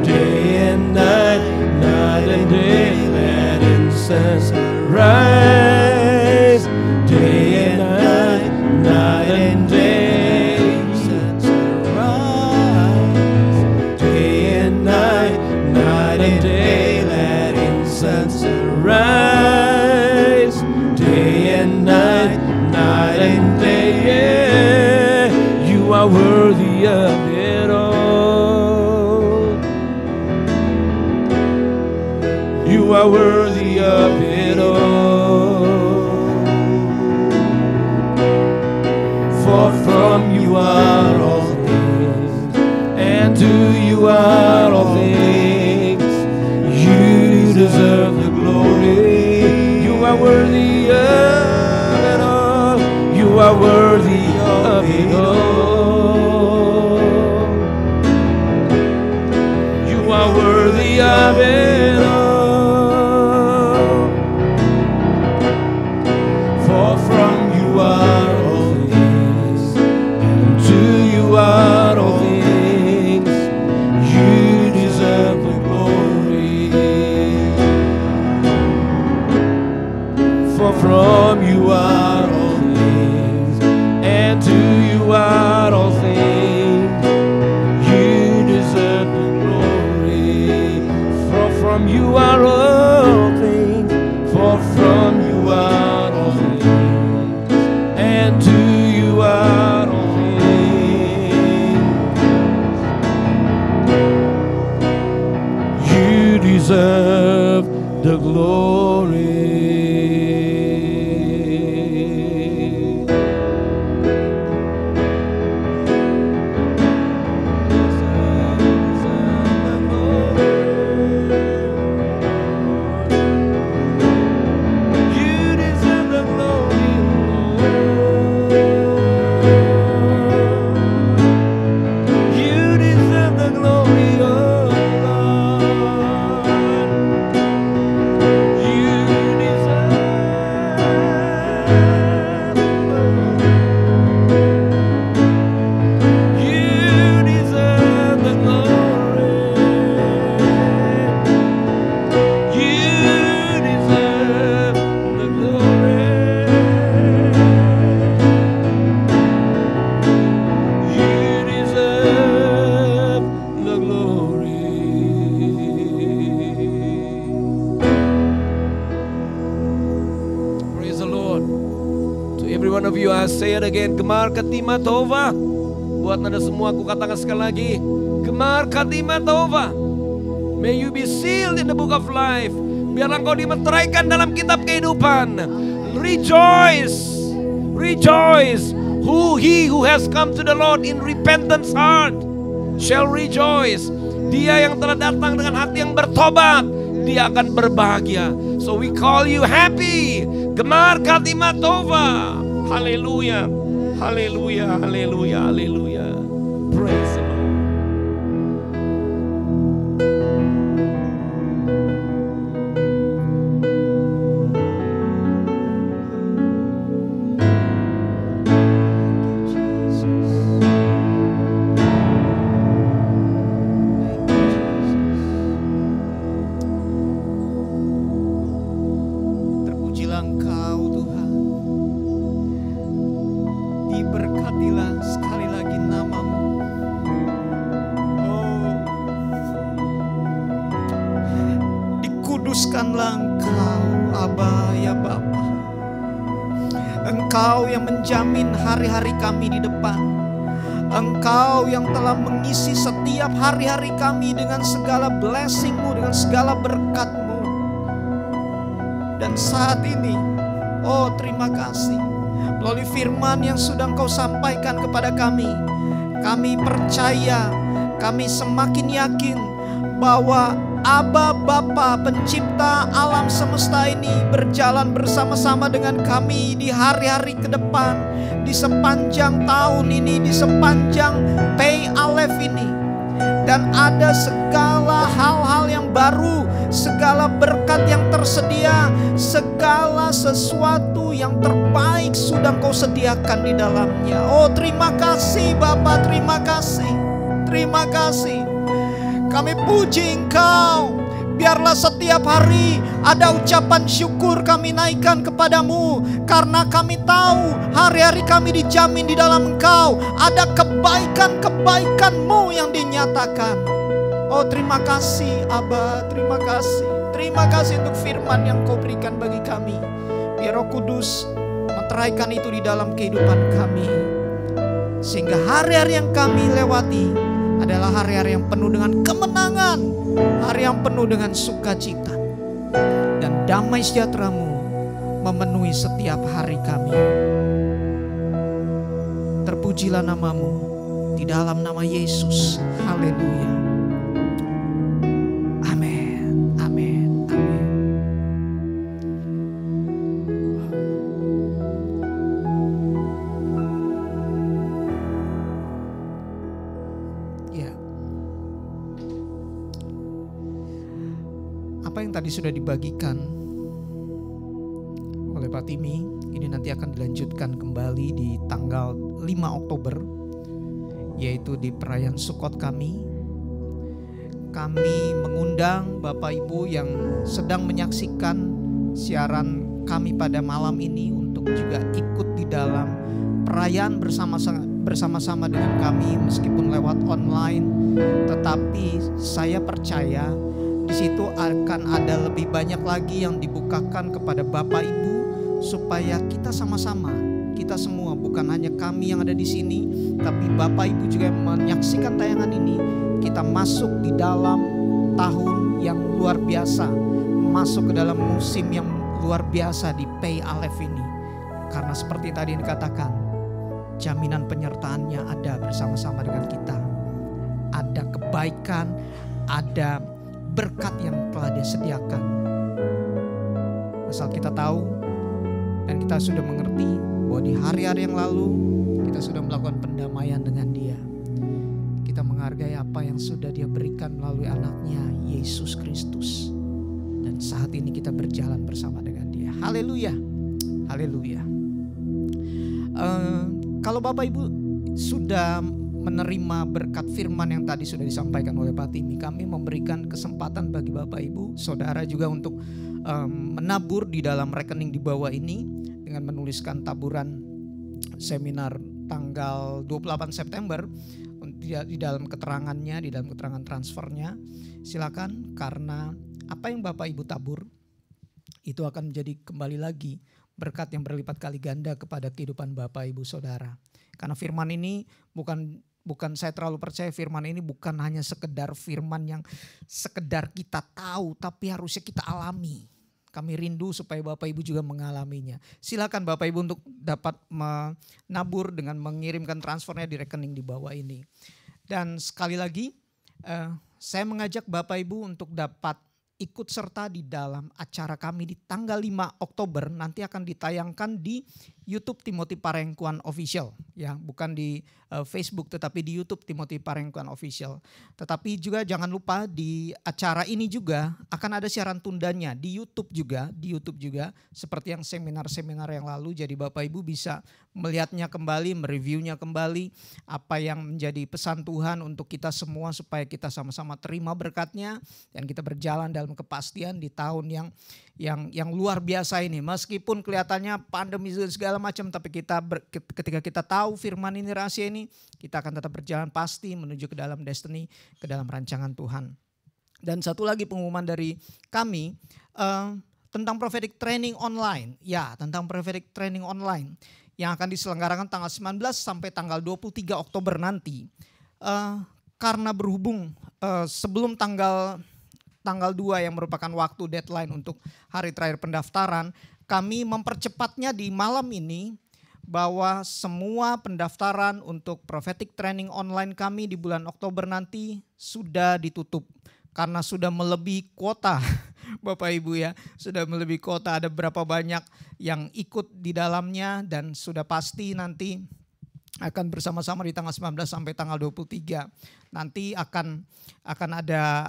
S4: Day and night, night and day, let incense rise. Day and night, night and day, incense rise. Day and night, night and day, let incense rise. worthy of it all. You are worthy of it all. For from you are all things, and to you are all things. You deserve the glory. You are worthy of it all. You are worthy of it all. You are worthy of it all. For from you are all things, and to you are all things. You deserve the glory. For from you are all things, and to you are all things. You deserve the glory. For from you are all things. For from you are all things, and to you are all things. You deserve the glory. Say it again, Gemar Katima Tova. Buat Anda semua aku katakan sekali lagi, Gemar Katima Tova. May you be sealed in the book of life. Biarlah engkau dimeteraikan dalam kitab kehidupan. Rejoice, rejoice. He who has come to the Lord in repentance heart shall rejoice. Dia yang telah datang dengan hati yang bertobat, dia akan berbahagia. So we call you happy, Gemar Katima Tova. Haleluya, haleluya, haleluya, haleluya. Praise the Lord.
S1: Terpujilah Engkau Tuhan. Diberkatilah sekali lagi namamu. Oh, dikuduskanlah Engkau, Aba ya Bapa. Engkau yang menjamin hari-hari kami di depan. Engkau yang telah mengisi setiap hari-hari kami dengan segala blessing-Mu, dengan segala berkat-Mu. Dan saat ini, oh terima kasih. Melalui firman yang sudah Engkau sampaikan kepada kami percaya, kami semakin yakin bahwa Aba Bapa pencipta alam semesta ini berjalan bersama-sama dengan kami di hari-hari ke depan, di sepanjang tahun ini, di sepanjang Pei Aleph ini. Dan ada segala hal-hal yang baru, segala berkat yang tersedia, segala sesuatu yang terbaik sudah Engkau sediakan di dalamnya. Oh terima kasih Bapa, terima kasih, terima kasih. Kami puji Engkau. Biarlah setiap hari ada ucapan syukur kami naikkan kepadamu, karena kami tahu hari-hari kami dijamin di dalam Engkau. Ada kebaikan-kebaikan-Mu yang dinyatakan. Oh terima kasih Aba, terima kasih. Terima kasih untuk firman yang Kau berikan bagi kami. Biar Roh Kudus meteraikan itu di dalam kehidupan kami. Sehingga hari-hari yang kami lewati adalah hari-hari yang penuh dengan kemenangan, hari yang penuh dengan sukacita. Dan damai sejahtera-Mu memenuhi setiap hari kami. Terpujilah nama-Mu di dalam nama Yesus. Haleluya. Amin. Amin. Amin. Ya. Apa yang tadi sudah dibagikan oleh Pak Timi, ini nanti akan dilanjutkan kembali di tanggal 5 Oktober, yaitu di perayaan Sukot kami. Kami mengundang Bapak Ibu yang sedang menyaksikan siaran kami pada malam ini untuk juga ikut di dalam perayaan bersama-sama dengan kami meskipun lewat online. Tetapi saya percaya di situ akan ada lebih banyak lagi yang dibukakan kepada Bapak Ibu supaya kita sama-sama, kita semua, bukan hanya kami yang ada di sini, tapi Bapak Ibu juga yang menyaksikan tayangan ini, kita masuk di dalam tahun yang luar biasa, masuk ke dalam musim yang luar biasa di Pei Aleph ini. Karena seperti tadi yang dikatakan, jaminan penyertaannya ada bersama-sama dengan kita. Ada kebaikan, ada berkat yang telah Dia sediakan. Asal kita tahu dan kita sudah mengerti bahwa di hari-hari yang lalu kita sudah melakukan pendamaian dengan Dia. Kita menghargai apa yang sudah Dia berikan melalui anaknya Yesus Kristus. Dan saat ini kita berjalan bersama dengan Dia. Haleluya. Haleluya. Kalau Bapak Ibu sudah menerima berkat firman yang tadi sudah disampaikan oleh Pak Timi, kami memberikan kesempatan bagi Bapak Ibu, saudara juga untuk menabur di dalam rekening di bawah ini dengan menuliskan taburan seminar tanggal 28 September di dalam keterangannya, di dalam keterangan transfernya. Silakan, karena apa yang Bapak Ibu tabur itu akan menjadi kembali lagi berkat yang berlipat kali ganda kepada kehidupan Bapak Ibu Saudara. Karena firman ini bukan saya terlalu percaya firman ini bukan hanya sekedar firman yang sekedar kita tahu, tapi harusnya kita alami. Kami rindu supaya Bapak Ibu juga mengalaminya. Silakan Bapak Ibu untuk dapat menabur dengan mengirimkan transfernya di rekening di bawah ini. Dan sekali lagi saya mengajak Bapak Ibu untuk dapat ikut serta di dalam acara kami di tanggal 5 Oktober. Nanti akan ditayangkan di YouTube Timothy Parengkuan Official, ya, bukan di Facebook tetapi di YouTube Timothy Parengkuan Official. Tetapi juga jangan lupa di acara ini juga akan ada siaran tundanya di YouTube juga seperti yang seminar-seminar yang lalu. Jadi Bapak Ibu bisa melihatnya kembali, mereviewnya kembali, apa yang menjadi pesan Tuhan untuk kita semua supaya kita sama-sama terima berkatnya dan kita berjalan dalam kepastian di tahun yang luar biasa ini. Meskipun kelihatannya pandemi segala macam, tapi ketika kita tahu firman ini, rahasia ini, kita akan tetap berjalan pasti menuju ke dalam destiny, ke dalam rancangan Tuhan. Dan satu lagi pengumuman dari kami tentang prophetic training online. Ya, tentang prophetic training online yang akan diselenggarakan tanggal 19 sampai tanggal 23 Oktober nanti. Karena berhubung sebelum tanggal 2 yang merupakan waktu deadline untuk hari terakhir pendaftaran, kami mempercepatnya di malam ini bahwa semua pendaftaran untuk prophetic training online kami di bulan Oktober nanti sudah ditutup karena sudah melebihi kuota. Bapak Ibu ya, sudah melebihi kuota, ada berapa banyak yang ikut di dalamnya dan sudah pasti nanti akan bersama-sama di tanggal 19 sampai tanggal 23. Nanti akan ada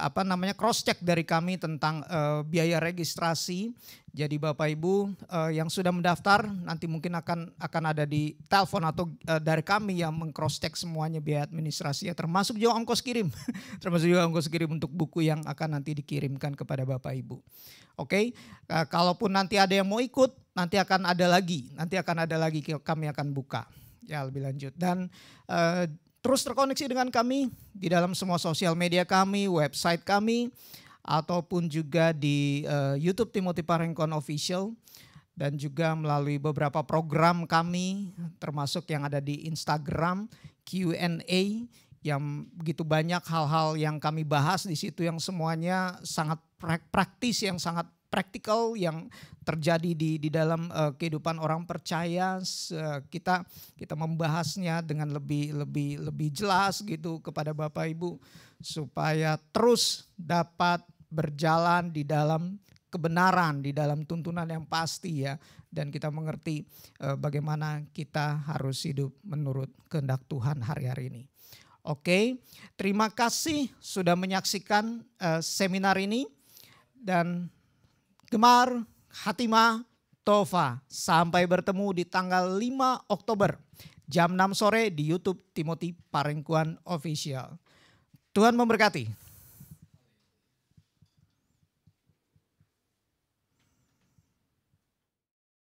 S1: cross check dari kami tentang biaya registrasi. Jadi Bapak Ibu yang sudah mendaftar nanti mungkin akan ada di telepon atau dari kami yang meng-cross check semuanya biaya administrasi, ya, termasuk juga ongkos kirim. Termasuk juga ongkos kirim untuk buku yang akan nanti dikirimkan kepada Bapak Ibu. Oke, kalaupun nanti ada yang mau ikut, nanti akan ada lagi kami akan buka. Ya, lebih lanjut. Dan terus terkoneksi dengan kami di dalam semua sosial media kami, website kami, ataupun juga di YouTube Timothy Parengkuan Official. dan juga melalui beberapa program kami termasuk yang ada di Instagram Q&A yang begitu banyak hal-hal yang kami bahas di situ yang semuanya sangat praktis, yang sangat praktikal yang terjadi di dalam kehidupan orang percaya. Kita membahasnya dengan lebih jelas gitu kepada Bapak Ibu supaya terus dapat berjalan di dalam kebenaran, di dalam tuntunan yang pasti ya, dan kita mengerti bagaimana kita harus hidup menurut kehendak Tuhan hari-hari ini. Oke, terima kasih sudah menyaksikan seminar ini, dan Gemar, Hatimah, Tova, sampai bertemu di tanggal 5 Oktober jam 6 sore di YouTube Timothy Parengkuan Official. Tuhan memberkati.